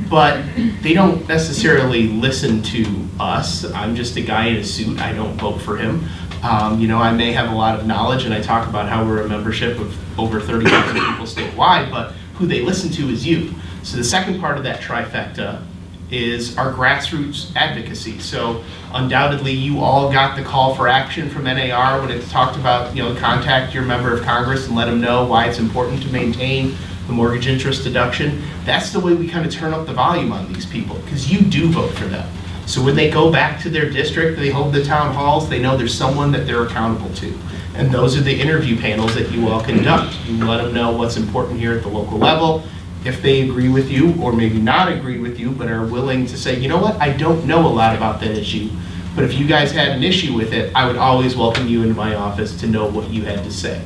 But they don't necessarily listen to us. I'm just a guy in a suit. I don't vote for him. I may have a lot of knowledge, and I talk about how we're a membership of over 30,000 people statewide, but who they listen to is you. So the second part of that trifecta is our grassroots advocacy. So undoubtedly, you all got the call for action from NAR when it talked about, contact your member of Congress and let them know why it's important to maintain the mortgage interest deduction. That's the way we kind of turn up the volume on these people, because you do vote for them. So when they go back to their district, they hold the town halls, they know there's someone that they're accountable to. And those are the interview panels that you all conduct. You let them know what's important here at the local level. If they agree with you, or maybe not agree with you, but are willing to say, you know what, I don't know a lot about that issue, but if you guys had an issue with it, I would always welcome you into my office to know what you had to say.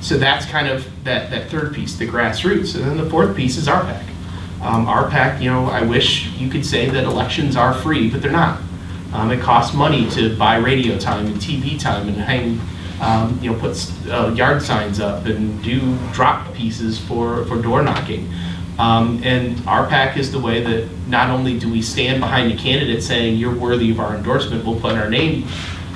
So that's kind of that third piece, the grassroots. And then the fourth piece is RPAC. RPAC, I wish you could say that elections are free, but they're not. It costs money to buy radio time and TV time and hang, put yard signs up and do drop pieces for door knocking. And RPAC is the way that not only do we stand behind a candidate saying you're worthy of our endorsement, we'll put our name,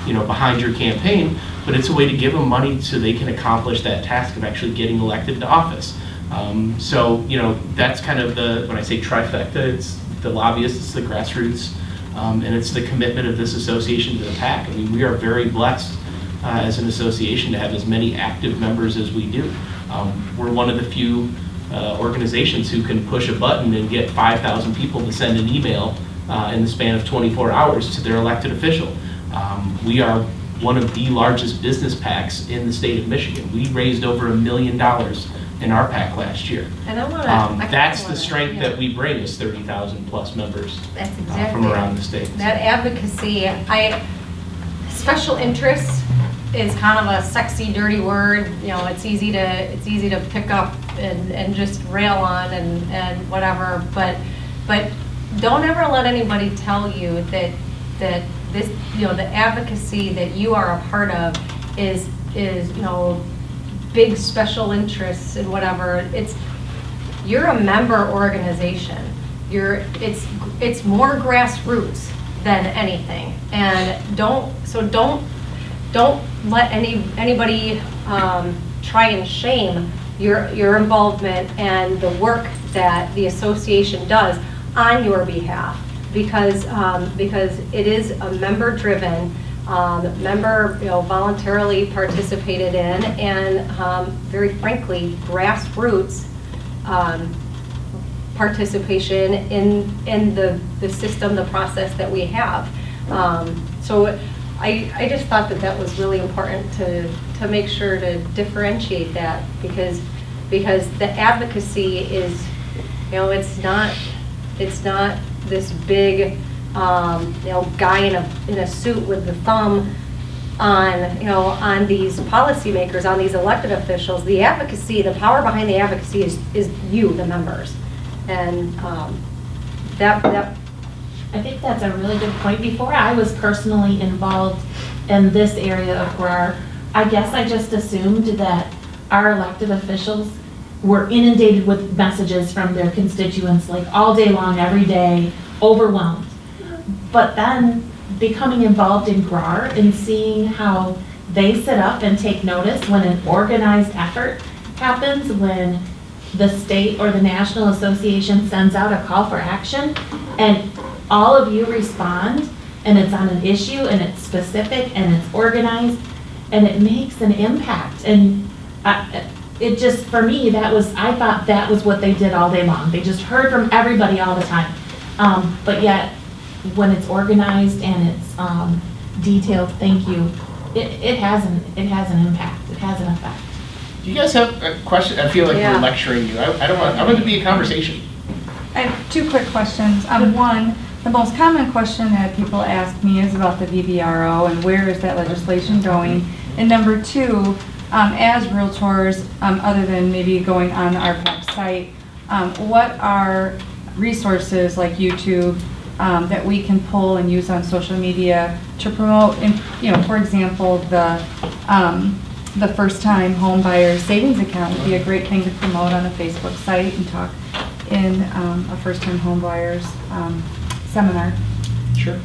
behind your campaign, but it's a way to give them money so they can accomplish that task of actually getting elected to office. That's kind of when I say trifecta, it's the lobbyists, it's the grassroots, and it's the commitment of this association to the PAC. I mean, we are very blessed as an association to have as many active members as we do. We're one of the few organizations who can push a button and get 5,000 people to send an email in the span of 24 hours to their elected official. We are one of the largest business PACs in the state of Michigan. We raised over $1 million in our PAC last year. And I that's the strength that we bring is 30,000 plus members That's exactly from around the state. That advocacy, special interest is kind of a sexy, dirty word. It's easy to pick up and just rail on and whatever. But don't ever let anybody tell you that this, the advocacy that you are a part of is big special interests and whatever. You're a member organization. It's more grassroots than anything. And don't let anybody try and shame your involvement and the work that the association does on your behalf, because it is a member-driven, member voluntarily participated in, and very frankly, grassroots participation in the system, the process that we have. So I just thought that was really important to make sure to differentiate that, because the advocacy is, it's not this big guy in a suit with the thumb on these policymakers, on these elected officials. The advocacy, the power behind the advocacy is you, the members, and that. I think that's a really good point. Before I was personally involved in this area of GRAR, I guess I just assumed that our elected officials were inundated with messages from their constituents like all day long, every day, overwhelmed. But then becoming involved in GRAR and seeing how they sit up and take notice when an organized effort happens, when the state or the national association sends out a call for action, and all of you respond, and it's on an issue, and it's specific, and it's organized, and it makes an impact. And it just, for me, I thought that was what they did all day long. They just heard from everybody all the time. But yet, when it's organized and it's detailed, thank you, it has an impact. It has an effect. Do you guys have a question? I feel like Yeah. we're lecturing you. I want it to be a conversation. I have two quick questions. One, the most common question that people ask me is about the VVRO and where is that legislation going? And number two, as realtors, other than maybe going on the RPAC site, what are resources like YouTube that we can pull and use on social media to promote, for example, the first-time home buyer savings account would be a great thing to promote on a Facebook site and talk in a first-time home buyers seminar. Sure.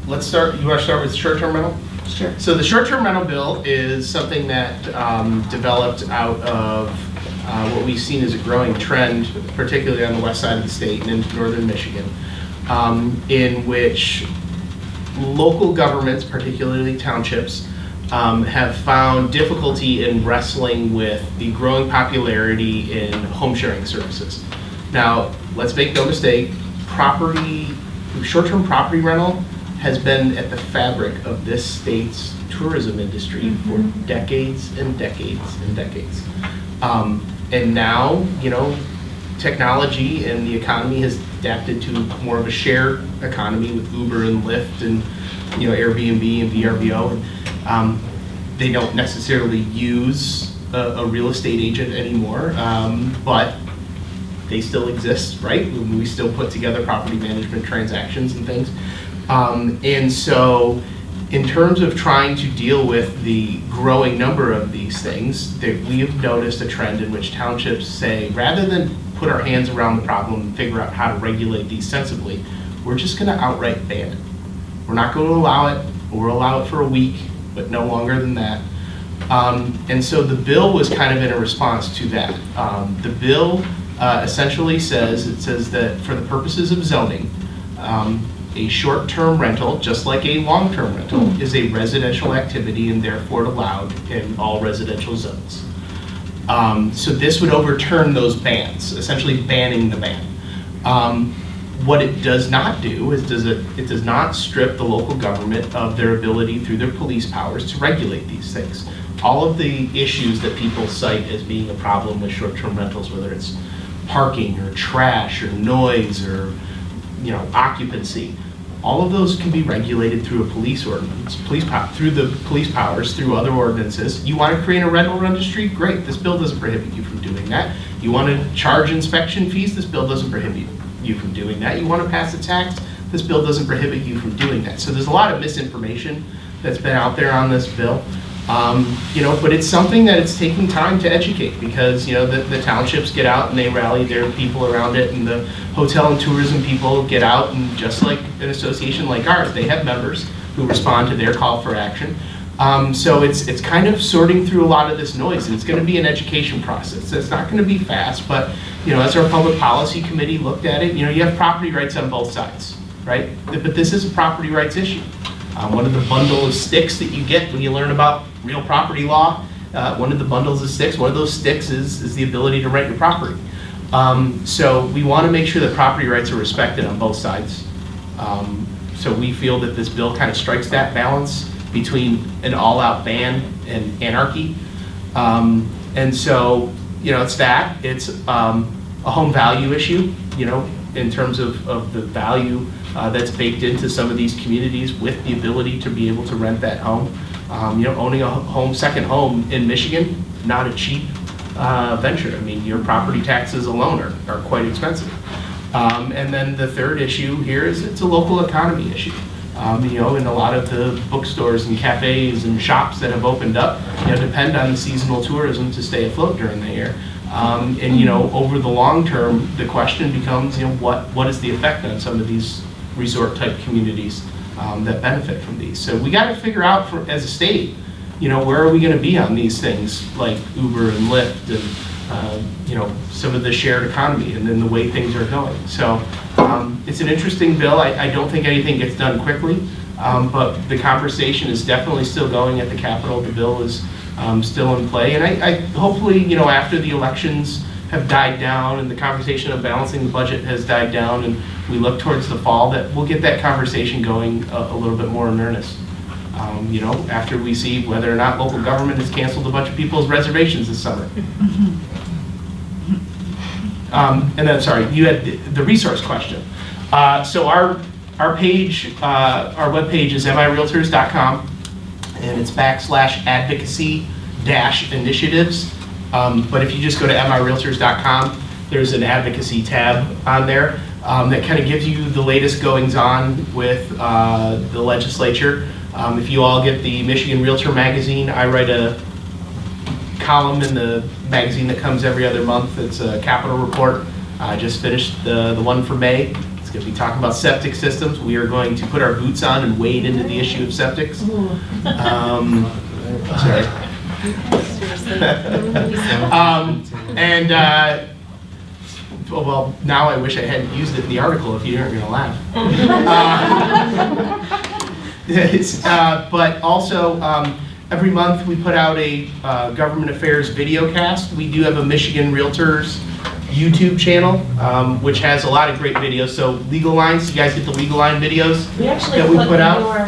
Let's start. You want to start with short-term rental? Sure. So the short-term rental bill is something that developed out of what we've seen as a growing trend, particularly on the west side of the state and into northern Michigan, in which local governments, particularly townships, have found difficulty in wrestling with the growing popularity in home sharing services. Now, let's make no mistake, short-term property rental has been at the fabric of this state's tourism industry for decades and decades and decades. And now, technology and the economy has adapted to more of a shared economy with Uber and Lyft and, Airbnb and VRBO. They don't necessarily use a real estate agent anymore, but they still exist, right? We still put together property management transactions and things. And so in terms of trying to deal with the growing number of these things, that we have noticed a trend in which townships say, rather than put our hands around the problem and figure out how to regulate these sensibly, we're just going to outright ban it. We're not going to allow it, or allow it for a week, but no longer than that. And so the bill was kind of in a response to that. The bill essentially says that for the purposes of zoning, a short-term rental, just like a long-term rental, is a residential activity and therefore allowed in all residential zones. So this would overturn those bans, essentially banning the ban. What it does not do is it does not strip the local government of their ability through their police powers to regulate these things. All of the issues that people cite as being a problem with short-term rentals, whether it's parking or trash or noise or occupancy, all of those can be regulated through a police ordinance, through the police powers, through other ordinances. You want to create a rental registry? Great. This bill doesn't prohibit you from doing that. You want to charge inspection fees? This bill doesn't prohibit you from doing that. You want to pass a tax? This bill doesn't prohibit you from doing that. So there's a lot of misinformation that's been out there on this bill. But it's something that it's taking time to educate, because the townships get out and they rally their people around it, and the hotel and tourism people get out, and just like an association like ours, they have members who respond to their call for action. So it's kind of sorting through a lot of this noise, and it's going to be an education process. It's not going to be fast, but as our public policy committee looked at it, you have property rights on both sides, right? But this is a property rights issue. One of the bundle of sticks that you get when you learn about real property law, one of the bundles of sticks, one of those sticks is the ability to rent your property. So we want to make sure that property rights are respected on both sides. So we feel that this bill kind of strikes that balance between an all-out ban and anarchy. And so, it's that. It's a home value issue, in terms of the value that's baked into some of these communities with the ability to be able to rent that home. Owning a second home in Michigan, not a cheap venture. I mean, your property taxes alone are quite expensive. And then the third issue here is it's a local economy issue. And a lot of the bookstores and cafes and shops that have opened up, depend on the seasonal tourism to stay afloat during the year. And over the long term, the question becomes, what is the effect on some of these resort-type communities that benefit from these? So we got to figure out, as a state, where are we going to be on these things like Uber and Lyft and some of the shared economy, and then the way things are going. So it's an interesting bill. I don't think anything gets done quickly, but the conversation is definitely still going at the Capitol. The bill is still in play, and I hopefully, after the elections have died down and the conversation of balancing the budget has died down, and we look towards the fall, that we'll get that conversation going a little bit more in earnest. After we see whether or not local government has canceled a bunch of people's reservations this summer. And then, sorry, you had the resource question. So our page, our webpage is mirealtors.com, and it's /advocacy-initiatives. But if you just go to mirealtors.com, there's an advocacy tab on there that kind of gives you the latest goings on with the legislature. If you all get the Michigan Realtor magazine, I write a column in the magazine that comes every other month. It's a Capitol report. I just finished the one for May. It's going to be talking about septic systems. We are going to put our boots on and wade into the issue of septics. Sorry. Well, now I wish I hadn't used it in the article if you aren't going to laugh. But also, every month we put out a government affairs video cast. We do have a Michigan Realtors YouTube channel, which has a lot of great videos. So Legal Lines, you guys get the Legal Line videos We actually that we put put out? your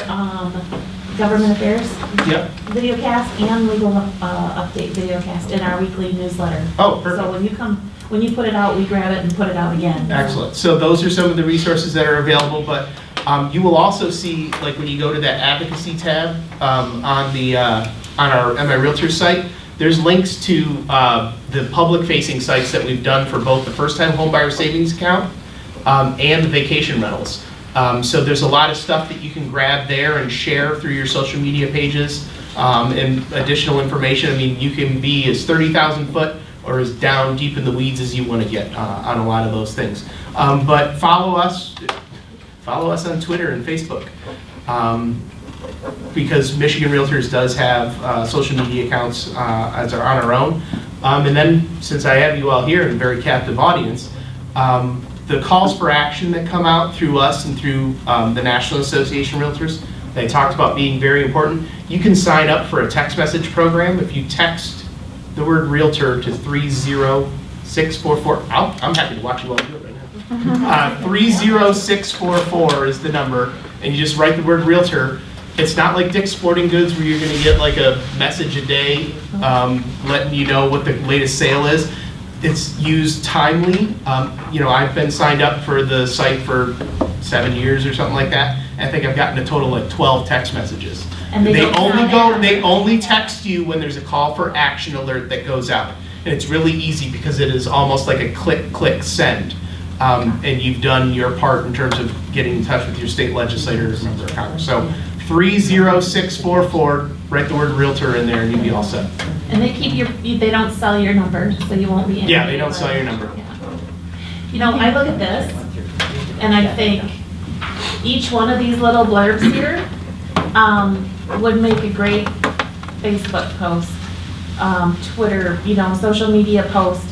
government affairs Yep. videocast and legal update videocast in our weekly newsletter. Oh, perfect. So when you put it out, we grab it and put it out again. Excellent. So those are some of the resources that are available, but you will also see, like when you go to that advocacy tab on our MI Realtors site, there's links to the public-facing sites that we've done for both the first-time homebuyer savings account and the vacation rentals. So there's a lot of stuff that you can grab there and share through your social media pages and additional information. I mean, you can be as 30,000 foot or as down deep in the weeds as you want to get on a lot of those things. But follow us on Twitter and Facebook. Because Michigan Realtors does have social media accounts on our own. And then, since I have you all here and a very captive audience, the calls for action that come out through us and through the National Association of Realtors, they talked about being very important. You can sign up for a text message program. If you text the word realtor to 30644, I'm happy to watch you all do it right now. 30644 is the number, and you just write the word realtor. It's not like Dick's Sporting Goods where you're going to get like a message a day letting you know what the latest sale is. It's used timely. I've been signed up for the site for 7 years or something like that. And I think I've gotten a total of like 12 text messages. And they only text you when there's a call for action alert that goes out. And it's really easy because it is almost like a click, send. And you've done your part in terms of getting in touch with your state legislators, member of Congress. So 30644, write the word realtor in there and you'll be all set. And they they don't sell your number, so you won't be in. Yeah, they don't sell your number. Yeah. I look at this and I think each one of these little blurbs here would make a great Facebook post, Twitter, social media post.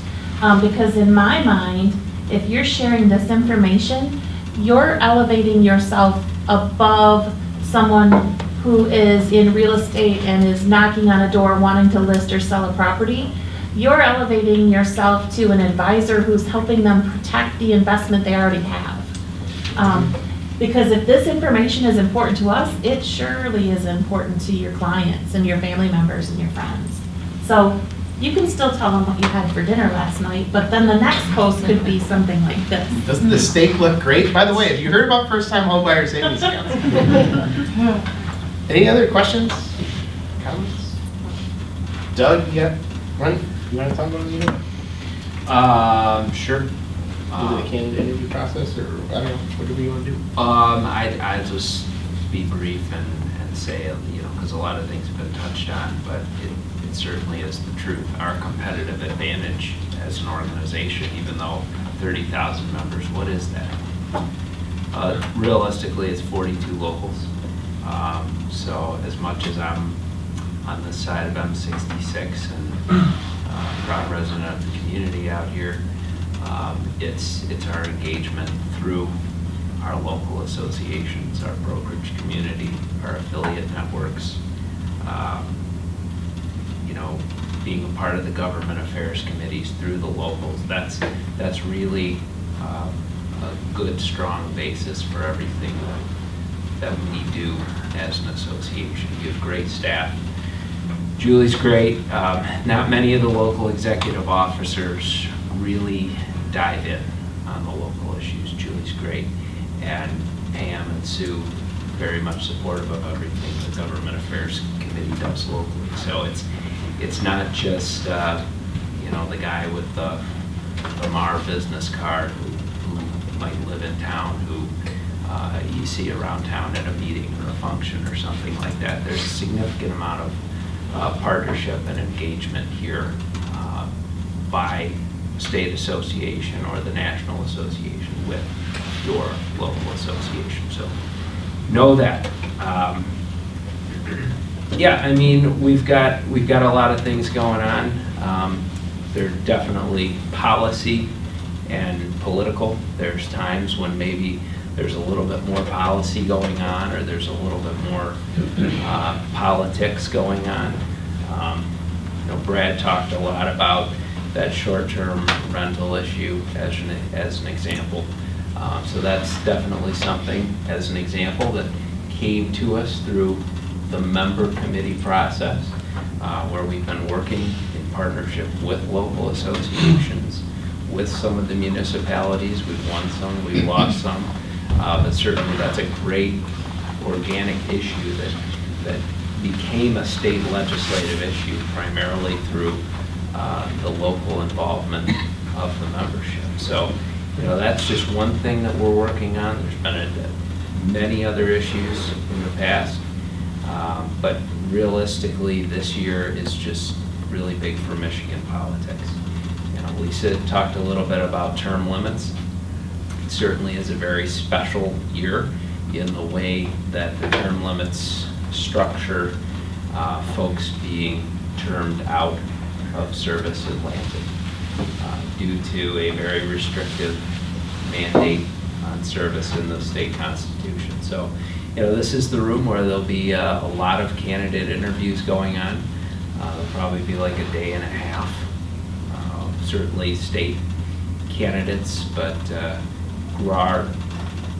Because in my mind, if you're sharing this information, you're elevating yourself above someone who is in real estate and is knocking on a door wanting to list or sell a property. You're elevating yourself to an advisor who's helping them protect the investment they already have. Because if this information is important to us, it surely is important to your clients and your family members and your friends. So you can still tell them what you had for dinner last night, but then the next post could be something like this. Doesn't the steak look great? By the way, have you heard about first-time homebuyer savings accounts? Any other questions? Comments? Doug, you want to talk about it? Sure. Maybe the candidate interview process, or I don't know, whatever you want to do. I'd just be brief and say, because a lot of things have been touched on, but it certainly is the truth. Our competitive advantage as an organization, even though 30,000 members, what is that? Realistically, it's 42 locals. So as much as I'm on this side of M66 and proud resident of the community out here, it's our engagement through our local associations, our brokerage community, our affiliate networks, being a part of the government affairs committees through the locals. That's really a good, strong basis for everything that we do as an association. You have great staff. Julie's great. Not many of the local executive officers really dive in on the local issues. Julie's great. And Pam and Sue, very much supportive of everything the government affairs committee does locally. So it's not just the guy with the Lamar business card who might live in town, who you see around town at a meeting or a function or something like that. There's a significant amount of partnership and engagement here by state association or the national association with your local association. So know that. We've got a lot of things going on. They're definitely policy and political. There's times when maybe there's a little bit more policy going on, or there's a little bit more politics going on. Brad talked a lot about that short-term rental issue as an example. So that's definitely something, as an example, that came to us through the member committee process, where we've been working in partnership with local associations, with some of the municipalities. We've won some, we've lost some, but certainly that's a great organic issue that became a state legislative issue primarily through the local involvement of the membership. So, that's just one thing that we're working on. There's been many other issues in the past, but realistically, this year is just really big for Michigan politics. Lisa talked a little bit about term limits. It certainly is a very special year in the way that the term limits structure folks being termed out of service in Lansing due to a very restrictive mandate on service in the state constitution. So, this is the room where there'll be a lot of candidate interviews going on. There'll probably be like a day and a half. Certainly state candidates, but GRAR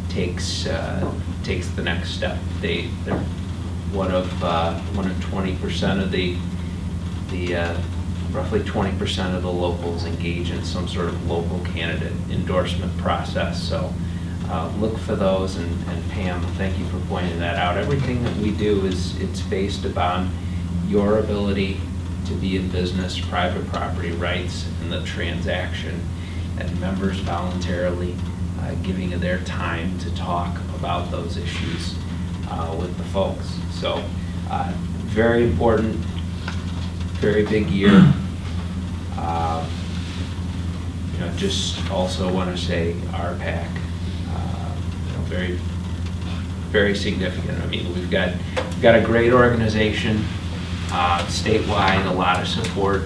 takes the next step. They're one of 20% of the roughly 20% of the locals engage in some sort of local candidate endorsement process. So look for those, and Pam, thank you for pointing that out. Everything that we do it's based upon your ability to be in business, private property rights, and the transaction, and members voluntarily giving of their time to talk about those issues with the folks. So very important, very big year. Just also want to say RPAC, very, very significant. I mean, we've got a great organization, statewide, a lot of support.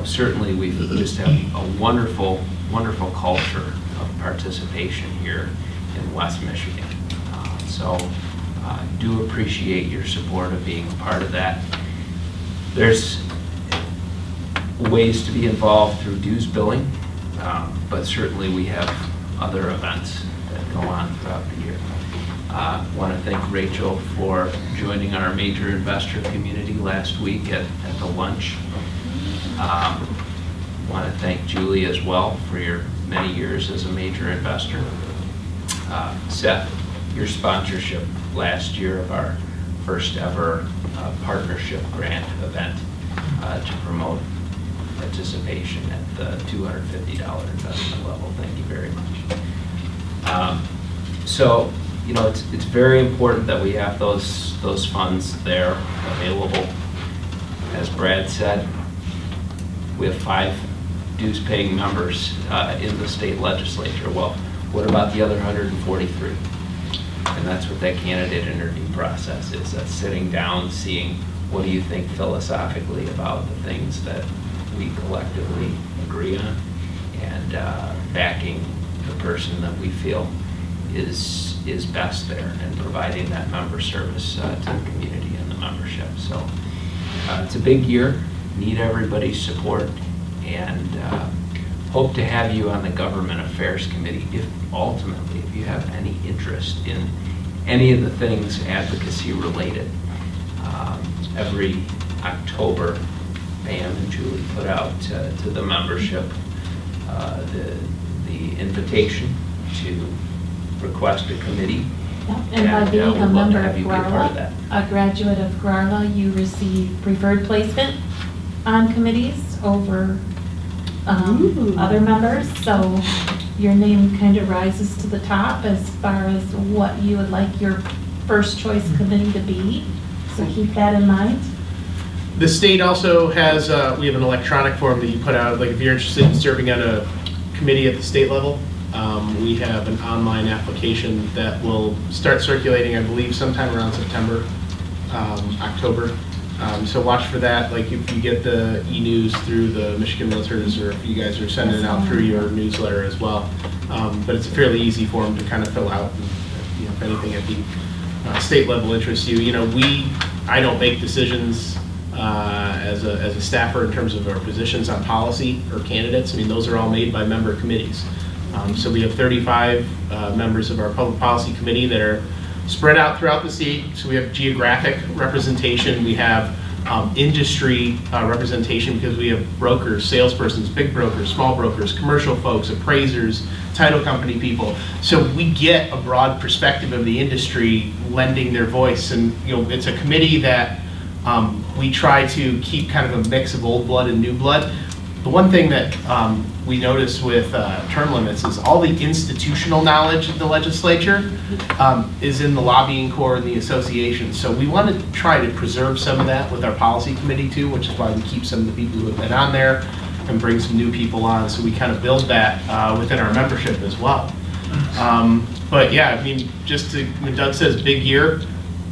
Certainly we just have a wonderful, wonderful culture of participation here in West Michigan. So do appreciate your support of being a part of that. There's ways to be involved through dues billing, but certainly we have other events that go on throughout the year. Want to thank Rachel for joining our major investor community last week at the lunch. Want to thank Julie as well for your many years as a major investor. Seth, your sponsorship last year of our first ever partnership grant event to promote participation at the $250 investment level. Thank you very much. So, it's very important that we have those funds there available. As Brad said, we have 5 dues-paying members in the state legislature. Well, what about the other 143? And that's what that candidate interview process is. That's sitting down, seeing what do you think philosophically about the things that we collectively agree on, and backing the person that we feel is best there, and providing that member service to the community and the membership. So it's a big year, need everybody's support, and hope to have you on the Government Affairs Committee if you have any interest in any of the things advocacy related. Every October, Pam and Julie put out to the membership the invitation to request a committee. Yep, and by being a we'd love to member of have you be a part of GRARLA, that. a graduate of GRARLA, you receive preferred placement on committees over other members. So your name kind of rises to the top as far as what you would like your first choice committee to be. So keep that in mind. The state also has, we have an electronic form that you put out, like if you're interested in serving on a committee at the state level, we have an online application that will start circulating, I believe, sometime around September, October. So watch for that, like if you get the e-news through the Michigan Realtors, or if you guys are sending it out through your newsletter as well. But it's a fairly easy form to kind of fill out, and, if anything at the state level interests you. I don't make decisions as a staffer in terms of our positions on policy or candidates. I mean, those are all made by member committees. So we have 35 members of our public policy committee that are spread out throughout the state. So we have geographic representation. We have industry representation because we have brokers, salespersons, big brokers, small brokers, commercial folks, appraisers, title company people. So we get a broad perspective of the industry lending their voice. And it's a committee that we try to keep kind of a mix of old blood and new blood. The one thing that we notice with term limits is all the institutional knowledge of the legislature is in the lobbying corps and the association. So we want to try to preserve some of that with our policy committee too, which is why we keep some of the people who have been on there and bring some new people on. So we kind of build that within our membership as well. But yeah, I mean, when Doug says big year,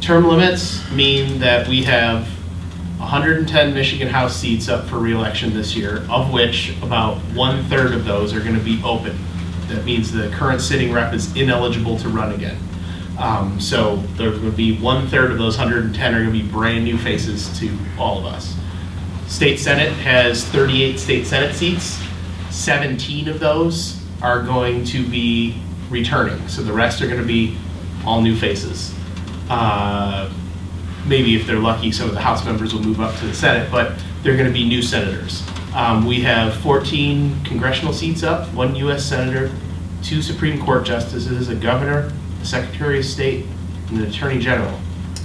term limits mean that we have 110 Michigan House seats up for re-election this year, of which about 1/3 of those are going to be open. That means the current sitting rep is ineligible to run again. So there's going to be 1/3 of those 110 are going to be brand new faces to all of us. State Senate has 38 state Senate seats. 17 of those are going to be returning. So the rest are going to be all new faces. Maybe if they're lucky, some of the House members will move up to the Senate, but they're going to be new senators. We have 14 congressional seats up, 1 U.S. senator, 2 Supreme Court justices, a governor, a secretary of state, and an attorney general.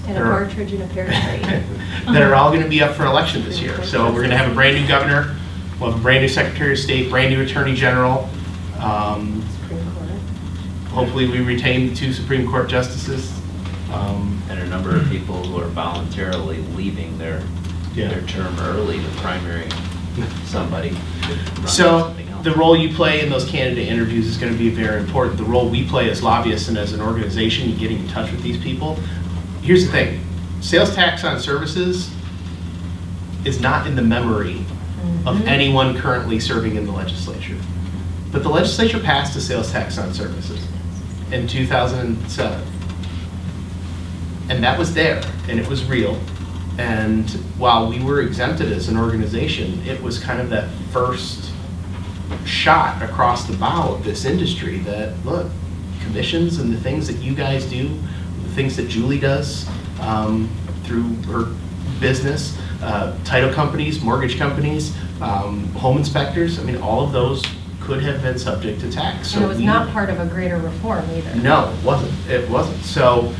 And a partridge in a pear tree. That are all going to be up for election this year. So we're going to have a brand new governor, we'll have a brand new secretary of state, brand new attorney general. Supreme Court. Hopefully we retain the 2 Supreme Court justices. And a number of people who are voluntarily leaving their term early to primary somebody. to run So something else. the role you play in those candidate interviews is going to be very important. The role we play as lobbyists and as an organization in getting in touch with these people. Here's the thing, sales tax on services is not in the memory of anyone currently serving in the legislature. But the legislature passed a sales tax on services in 2007. And that was there, and it was real. And while we were exempted as an organization, it was kind of that first shot across the bow of this industry that, look, commissions and the things that you guys do, the things that Julie does through her business, title companies, mortgage companies, home inspectors, I mean, all of those could have been subject to tax. And it was not part of a greater reform either. No, it wasn't. It wasn't. So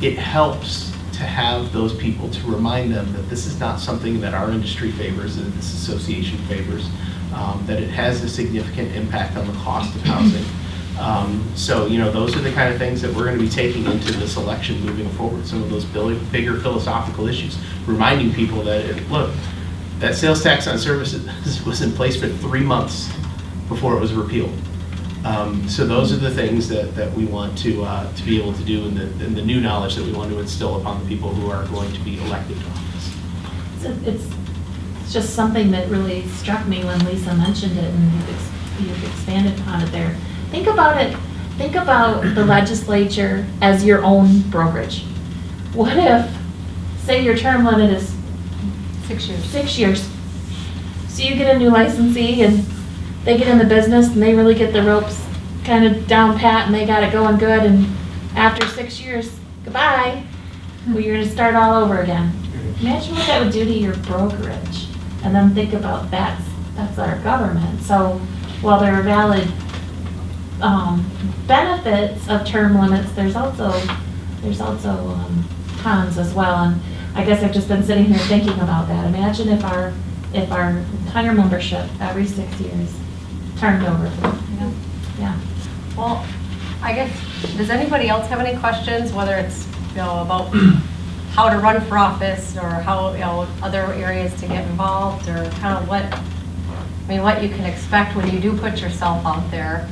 it helps to have those people to remind them that this is not something that our industry favors, that this association favors, that it has a significant impact on the cost of housing. So, those are the kind of things that we're going to be taking into this election moving forward, some of those bigger philosophical issues, reminding people that, look, that sales tax on services was in place for 3 months before it was repealed. So those are the things that we want to be able to do, and the new knowledge that we want to instill upon the people who are going to be elected to office. It's just something that really struck me when Lisa mentioned it, and you've expanded upon it there. Think about it. Think about the legislature as your own brokerage. What if, say your term limit is 6 years. 6 years. So you get a new licensee and they get in the business and they really get the ropes kind of down pat and they got it going good, and after 6 years, goodbye, well, you're gonna start all over again. Imagine what that would do to your brokerage. And then think about that's our government. So while there are valid benefits of term limits, there's also cons as well. And I guess I've just been sitting here thinking about that. Imagine if our entire membership every 6 years turned over. Yeah. Well, I guess, does anybody else have any questions, whether it's, about how to run for office, or how, other areas to get involved, or kind of what you can expect when you do put yourself out there?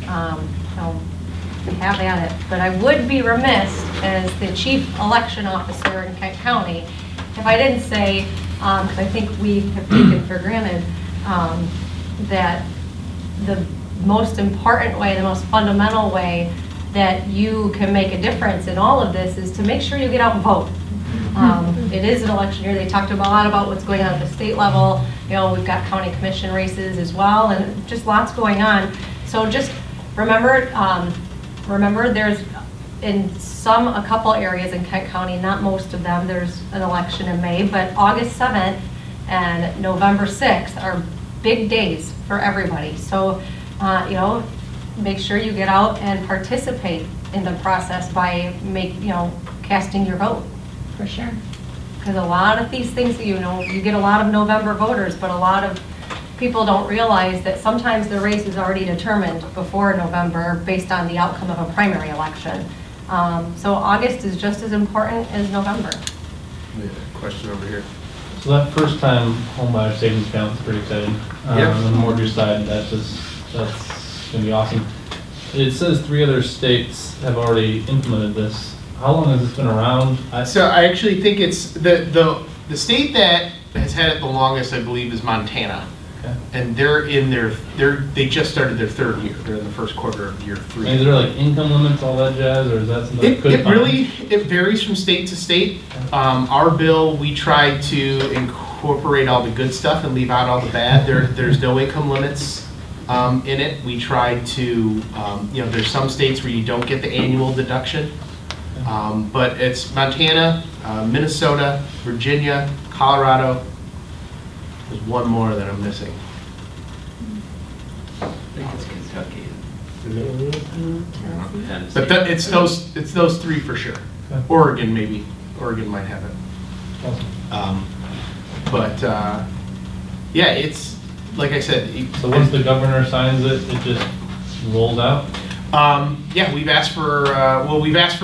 Have at it. But I would be remiss as the chief election officer in Kent County if I didn't say, because I think we have taken for granted, that the most important way, the most fundamental way that you can make a difference in all of this is to make sure you get out and vote. It is an election year. They talked a lot about what's going on at the state level. You know, we've got county commission races as well, and just lots going on. So just remember, there's a couple areas in Kent County, not most of them, there's an election in May, but August 7th and November 6th are big days for everybody. So, you know, make sure you get out and participate in the process by casting your vote. For sure. Because a lot of these things, you know, you get a lot of November voters, but a lot of people don't realize that sometimes the race is already determined before November based on the outcome of a primary election. So August is just as important as November. Question over here. So that first time home buyer savings account is pretty exciting. Yep. On the mortgage side, that's gonna be awesome. It says 3 other states have already implemented this. How long has this been around? So I actually think it's the state that has had it the longest, I believe, is Montana. Okay. And they just started their 3rd year. They're in the first quarter of year 3. And is there like income limits, all that jazz, or is that something that could It varies from state to state. Our bill, we try to incorporate all the good stuff and leave out all the bad. There's no income limits in it. We try to, there's some states where you don't get the annual deduction. But it's Montana, Minnesota, Virginia, Colorado. There's one more that I'm missing. I think it's Kentucky. But it's those 3 for sure. Okay. Oregon maybe. Oregon might have it. Awesome. Yeah, it's like I said. So once the governor signs it, it just rolls out? Yeah, we've asked for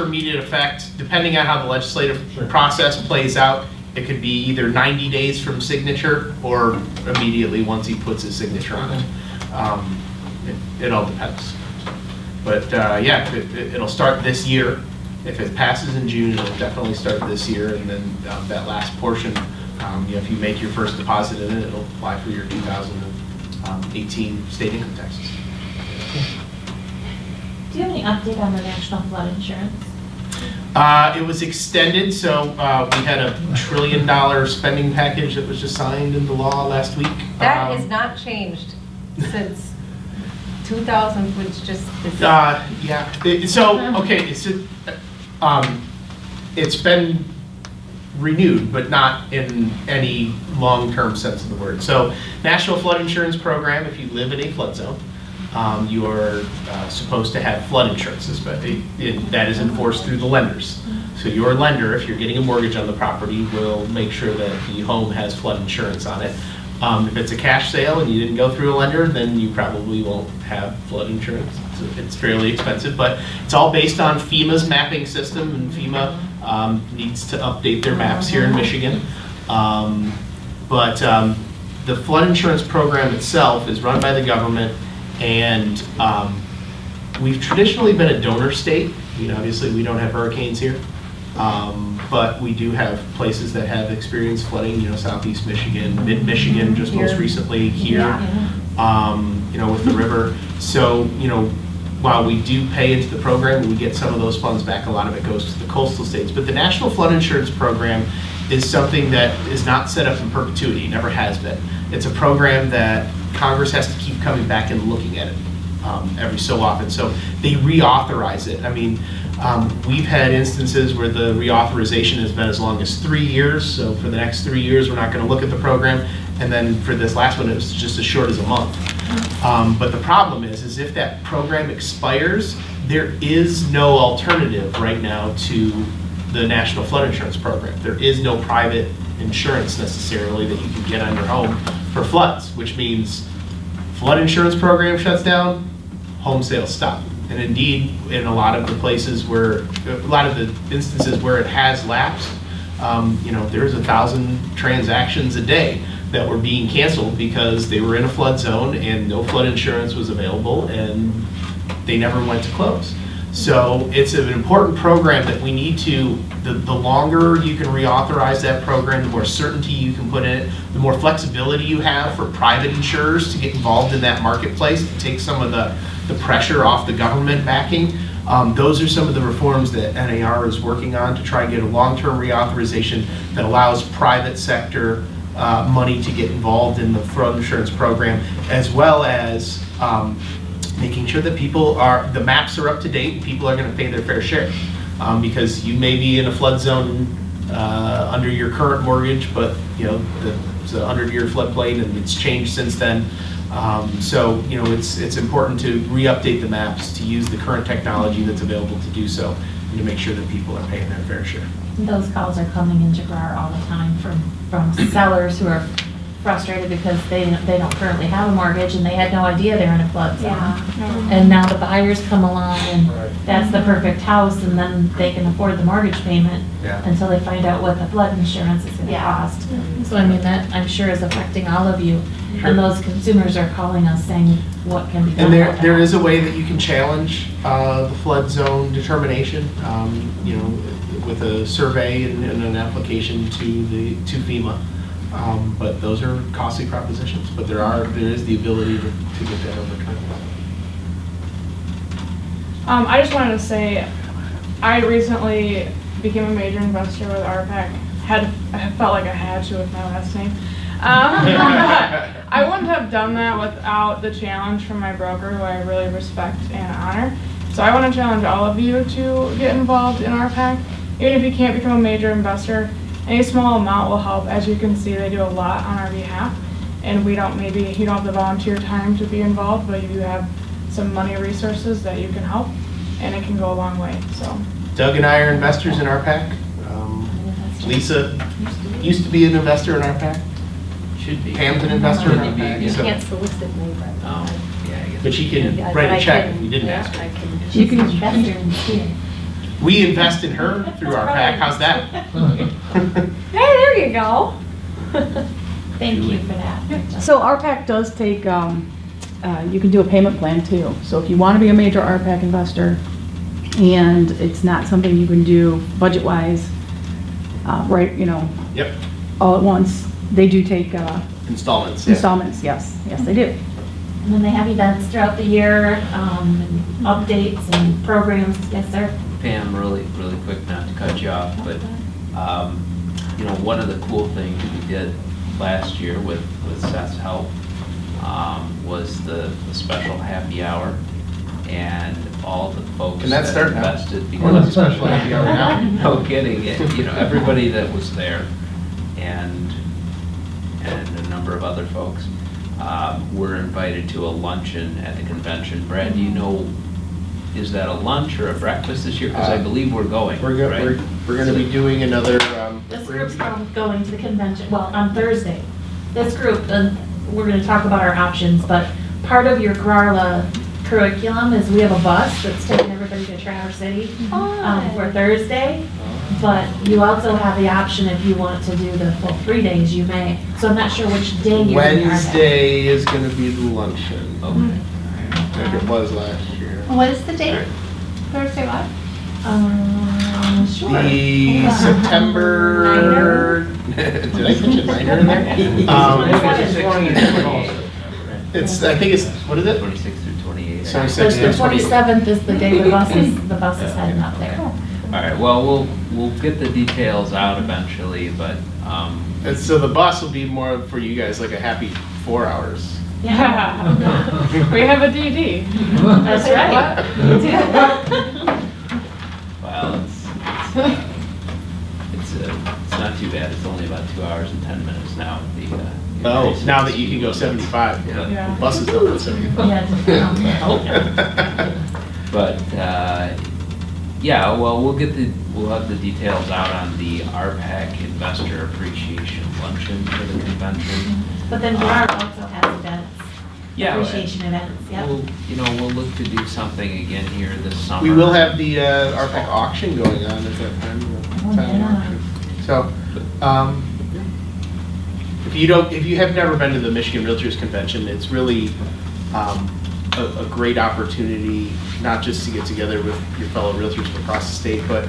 immediate effect, depending on how the legislative process plays out. It could be either 90 days from signature or immediately once he puts his signature on it. It all depends. But yeah, it'll start this year. If it passes in June, it'll definitely start this year. And then that last portion, if you make your first deposit in it, it'll apply for your 2018 state income taxes. Do you have any update on the national flood insurance? It was extended, so we had a $1 trillion spending package that was just signed into law last week. That has not changed since 2000, which just is. Yeah. It's been renewed, but not in any long-term sense of the word. So, National Flood Insurance Program, if you live in a flood zone, you are supposed to have flood insurance, but that is enforced through the lenders. So your lender, if you're getting a mortgage on the property, will make sure that the home has flood insurance on it. If it's a cash sale and you didn't go through a lender, then you probably won't have flood insurance. It's fairly expensive, but it's all based on FEMA's mapping system, and FEMA needs to update their maps here in Michigan. But the flood insurance program itself is run by the government. And we've traditionally been a donor state. Obviously we don't have hurricanes here, but we do have places that have experienced flooding. Southeast Michigan, mid-Michigan, just most recently here. With the river. So while we do pay into the program, we get some of those funds back. A lot of it goes to the coastal states. But the National Flood Insurance Program is something that is not set up in perpetuity. It never has been. It's a program that Congress has to keep coming back and looking at it every so often. So they reauthorize it. I mean, we've had instances where the reauthorization has been as long as 3 years. So for the next 3 years, we're not going to look at the program. And then for this last one, it was just as short as a month. But the problem is if that program expires, there is no alternative right now to the National Flood Insurance Program. There is no private insurance necessarily that you can get on your home for floods, which means flood insurance program shuts down, home sales stop. And indeed, in a lot of the places where, a lot of the instances where it has lapsed, there's 1,000 transactions a day that were being canceled because they were in a flood zone and no flood insurance was available and they never went to close. So it's an important program that we need to, the longer you can reauthorize that program, the more certainty you can put in it, the more flexibility you have for private insurers to get involved in that marketplace, to take some of the the pressure off the government backing. Those are some of the reforms that NAR is working on to try and get a long-term reauthorization that allows private sector money to get involved in the flood insurance program, as well as making sure that the maps are up to date and people are going to pay their fair share. Because you may be in a flood zone under your current mortgage, but it's a 100-year floodplain and it's changed since then. So it's important to re-update the maps, to use the current technology that's available to do so, and to make sure that people are paying their fair share. Those calls are coming into GRAR all the time from sellers who are frustrated because they don't currently have a mortgage and they had no idea they're in a flood zone. And now the buyers come along and that's the perfect house, and then they can afford the mortgage payment until they find out what the flood insurance is going to cost. So I mean, that I'm sure is affecting all of you. And those consumers are calling us saying, what can be done? And there is a way that you can challenge the flood zone determination, with a survey and an application to FEMA. But those are costly propositions, but there is the ability to get that overturned. I just wanted to say, I recently became a major investor with RPAC. I felt like I had to with my last name. I wouldn't have done that without the challenge from my broker, who I really respect and honor. So I want to challenge all of you to get involved in RPAC. Even if you can't become a major investor, any small amount will help. As you can see, they do a lot on our behalf. And you don't have the volunteer time to be involved, but you do have some money resources that you can help, and it can go a long way. So Doug and I are investors in RPAC. Lisa used to be an investor in RPAC. Should be. Pam's an investor in RPAC. You so- can't solicit me, but. Yeah, I guess. But she can Yeah, write but a I check can- if you didn't yeah, ask her. I can- You can invest in here. We invest in her through RPAC. How's that? Hey, there you go. Thank you for that. So RPAC does take, you can do a payment plan too. So if you want to be a major RPAC investor and it's not something you can do budget-wise, right, Yep. all at once, they do take Installments. Yeah. installments, yes, they do. And then they have events throughout the year, and updates and programs. Yes, sir. Pam, really quick, not to cut you off, but, one of the cool things we did last year with Seth's help was the special happy hour, and all the folks Can that start now? invested. Or the special happy hour now? No kidding, everybody that was there, and a number of other folks were invited to a luncheon at the convention. Brad, do you know, is that a lunch or a breakfast this year? Because I believe we're going, We're right? going to be doing another. This group's going to the convention, well, on Thursday. This group, we're going to talk about our options, but part of your GRARLA curriculum is we have a bus that's taking everybody to Traverse City for Thursday. But you also have the option, if you want to do the full 3 days, you may. So I'm not sure which day you're going to. Wednesday is going to be the luncheon. Okay. Like it was last year. What is the date? Thursday what? Sure. The Hold on. September. Did I mention minor in there? I think it's, what is it? 26 through 28. Sorry, So the 27th is the day the bus is heading up there. All right, well, we'll get the details out eventually, but, And so the bus will be more for you guys, like a happy 4 hours. Yeah. we have a DD. That's right. well, it's not too bad. It's only about 2 hours and 10 minutes now. Oh, now that you can go 75. Yeah. Yeah. Buses don't go 75. Yeah. But, well, we'll have the details out on the RPAC Investor Appreciation Luncheon for the convention. But then GRAR also has events. Yeah, Appreciation events, yep. We'll look to do something again here this summer. We will have the RPAC auction going on at that time. yeah. So, if you have never been to the Michigan Realtors Convention, it's really a great opportunity, not just to get together with your fellow realtors from across the state, but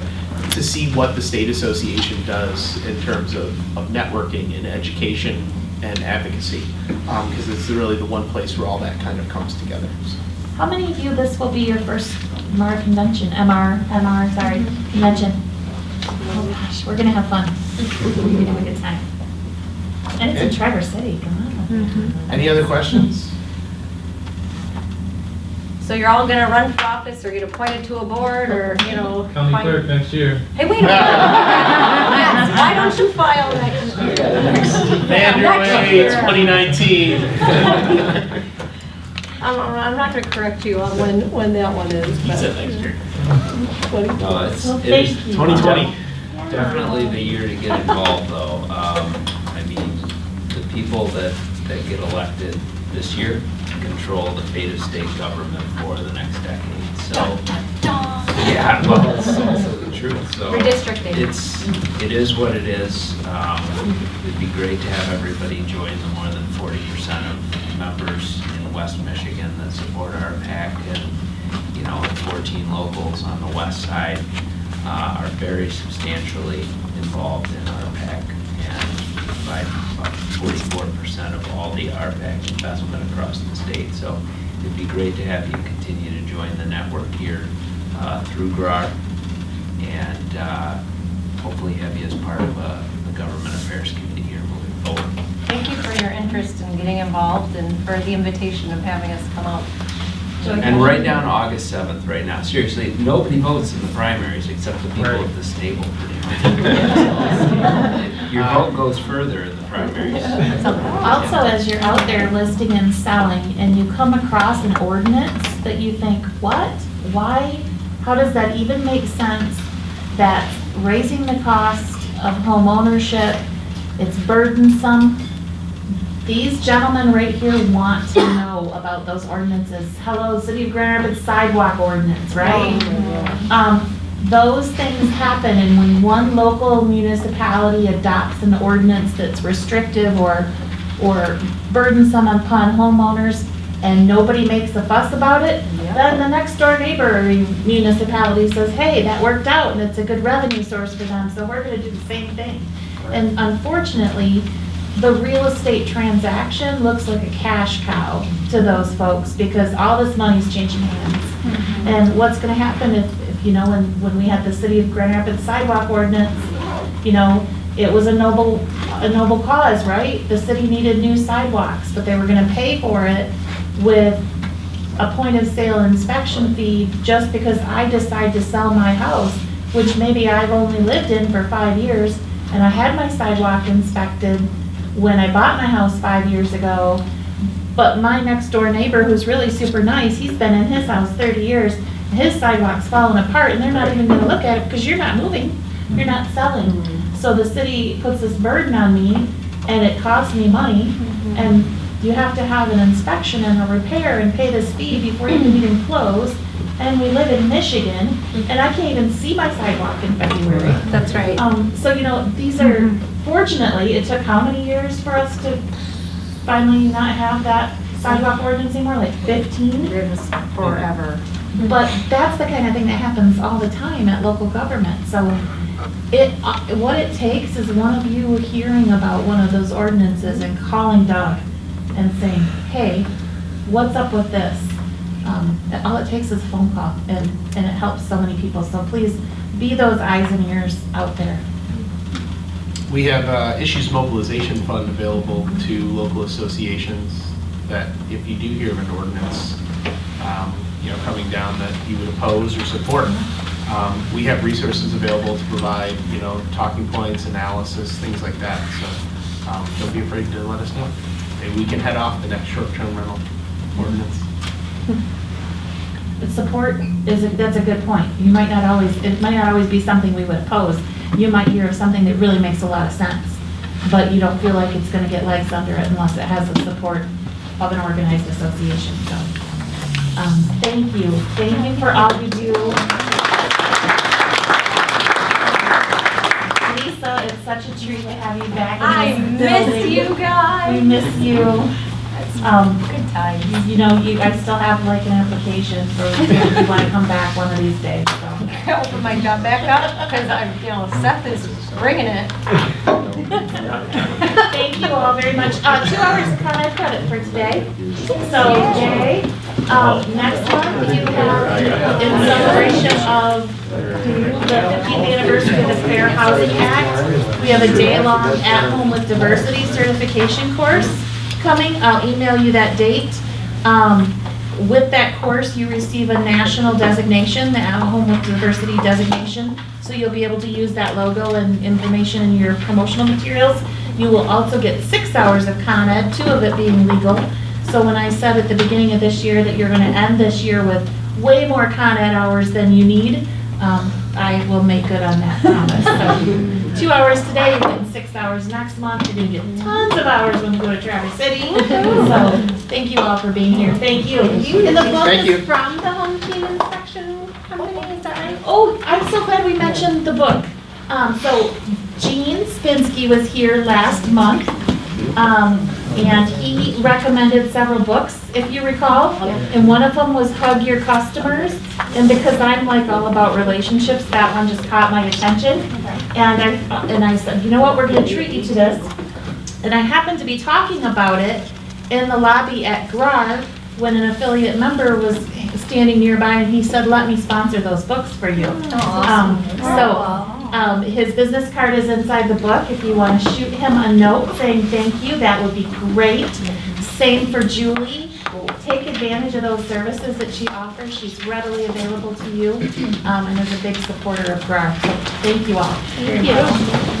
to see what the state association does in terms of networking and education and advocacy, because it's really the one place where all that kind of comes together. So. How many of you, this will be your first MR convention, sorry, convention? Oh gosh, we're gonna have fun. We're gonna have a good time. And it's in Traverse City, come on. Any other questions? So you're all gonna run for office or get appointed to a board or, County find- clerk next year. Hey, wait a minute. Yes, why don't you file next year? Manually, 2019. I'm not gonna correct you on when that one is. He said next year. No, it's, Well, it thank is you. 2020. definitely the year to get involved, though. I mean, the people that get elected this year control the fate of state government for the next decade, so. Yeah, well, it's also the truth, so. Redistricting. It is what it is. It'd be great to have everybody join the more than 40% of members in West Michigan that support our PAC, and, 14 locals on the west side are very substantially involved in our PAC and provide about 44% of all the RPAC investment across the state. So it'd be great to have you continue to join the network here through GRAR, and hopefully have you as part of the Government Affairs Committee here moving forward. Thank you for your interest in getting involved and for the invitation of having us come out. And right down August 7th right now, seriously, nobody votes in the primaries except the people at this table pretty much. Your vote goes further in the primaries. Also, as you're out there listing and selling, and you come across an ordinance that you think, what? Why? How does that even make sense? That's raising the cost of home ownership, it's burdensome. These gentlemen right here want to know about those ordinances. Hello, City of Grand Rapids sidewalk ordinance, right? Those things happen, and when one local municipality adopts an ordinance that's restrictive or burdensome upon homeowners, and nobody makes a fuss about it, then the next door neighbor municipality says, hey, that worked out, and it's a good revenue source for them, so we're gonna do the same thing. And unfortunately, the real estate transaction looks like a cash cow to those folks because all this money's changing hands. And what's gonna happen if when we had the City of Grand Rapids sidewalk ordinance, it was a noble cause, right? The city needed new sidewalks, but they were gonna pay for it with a point of sale inspection fee just because I decide to sell my house, which maybe I've only lived in for 5 years, and I had my sidewalk inspected when I bought my house 5 years ago, but my next door neighbor, who's really super nice, he's been in his house 30 years, and his sidewalk's falling apart, and they're not even gonna look at it because you're not moving, you're not selling. So the city puts this burden on me, and it costs me money, and you have to have an inspection and a repair and pay this fee before you can even close. And we live in Michigan, and I can't even see my sidewalk in February. That's right. So, these are, fortunately, it took how many years for us to finally not have that sidewalk ordinance anymore, like 15? It was forever. But that's the kind of thing that happens all the time at local government. So what it takes is one of you hearing about one of those ordinances and calling Doug and saying, hey, what's up with this? All it takes is a phone call, and it helps so many people. So please be those eyes and ears out there. We have Issues Mobilization Fund available to local associations that if you do hear of an ordinance, coming down that you would oppose or support, we have resources available to provide, talking points, analysis, things like that. So don't be afraid to let us know. Maybe we can head off the next short-term rental ordinance. But support that's a good point. It might not always be something we would oppose. You might hear of something that really makes a lot of sense, but you don't feel like it's going to get legs under it unless it has the support of an organized association. So, thank you. Thank you for all you do. Lisa, it's such a treat to have you back in this building. Miss you guys. We miss you. Good times. I still have like an application for if you want to come back one of these days, so. Open my job back up because Seth is bringing it. Thank you all very much. 2 hours of Con Ed credit for today. So Jay, Next month, you have, in celebration of the 50th anniversary of the Fair Housing Act, we have a day-long at-home with diversity certification course coming. I'll email you that date. With that course, you receive a national designation, the at-home with diversity designation. So you'll be able to use that logo and information in your promotional materials. You will also get 6 hours of Con Ed, 2 of it being legal. So when I said at the beginning of this year that you're going to end this year with way more Con Ed hours than you need, I will make good on that promise. So 2 hours today, you're getting 6 hours next month. You're going to get tons of hours when you go to Traverse City. So thank you all for being here. Thank you. And the book Thank you. is from the Home Team Inspection Company, is that right? Oh, I'm so glad we mentioned the book. So Gene Spinsky was here last month, and he recommended several books, if you recall. And one of them was Hug Your Customers. And because I'm like all about relationships, that one just caught my attention. And I said, you know what, we're gonna treat you to this. And I happened to be talking about it in the lobby at GRAR when an affiliate member was standing nearby, and he said, let me sponsor those books for you. His business card is inside the book. If you want to shoot him a note saying thank you, that would be great. Same for Julie. Take advantage of those services that she offers. She's readily available to you, and is a big supporter of GRAR. So thank you all. Thank you.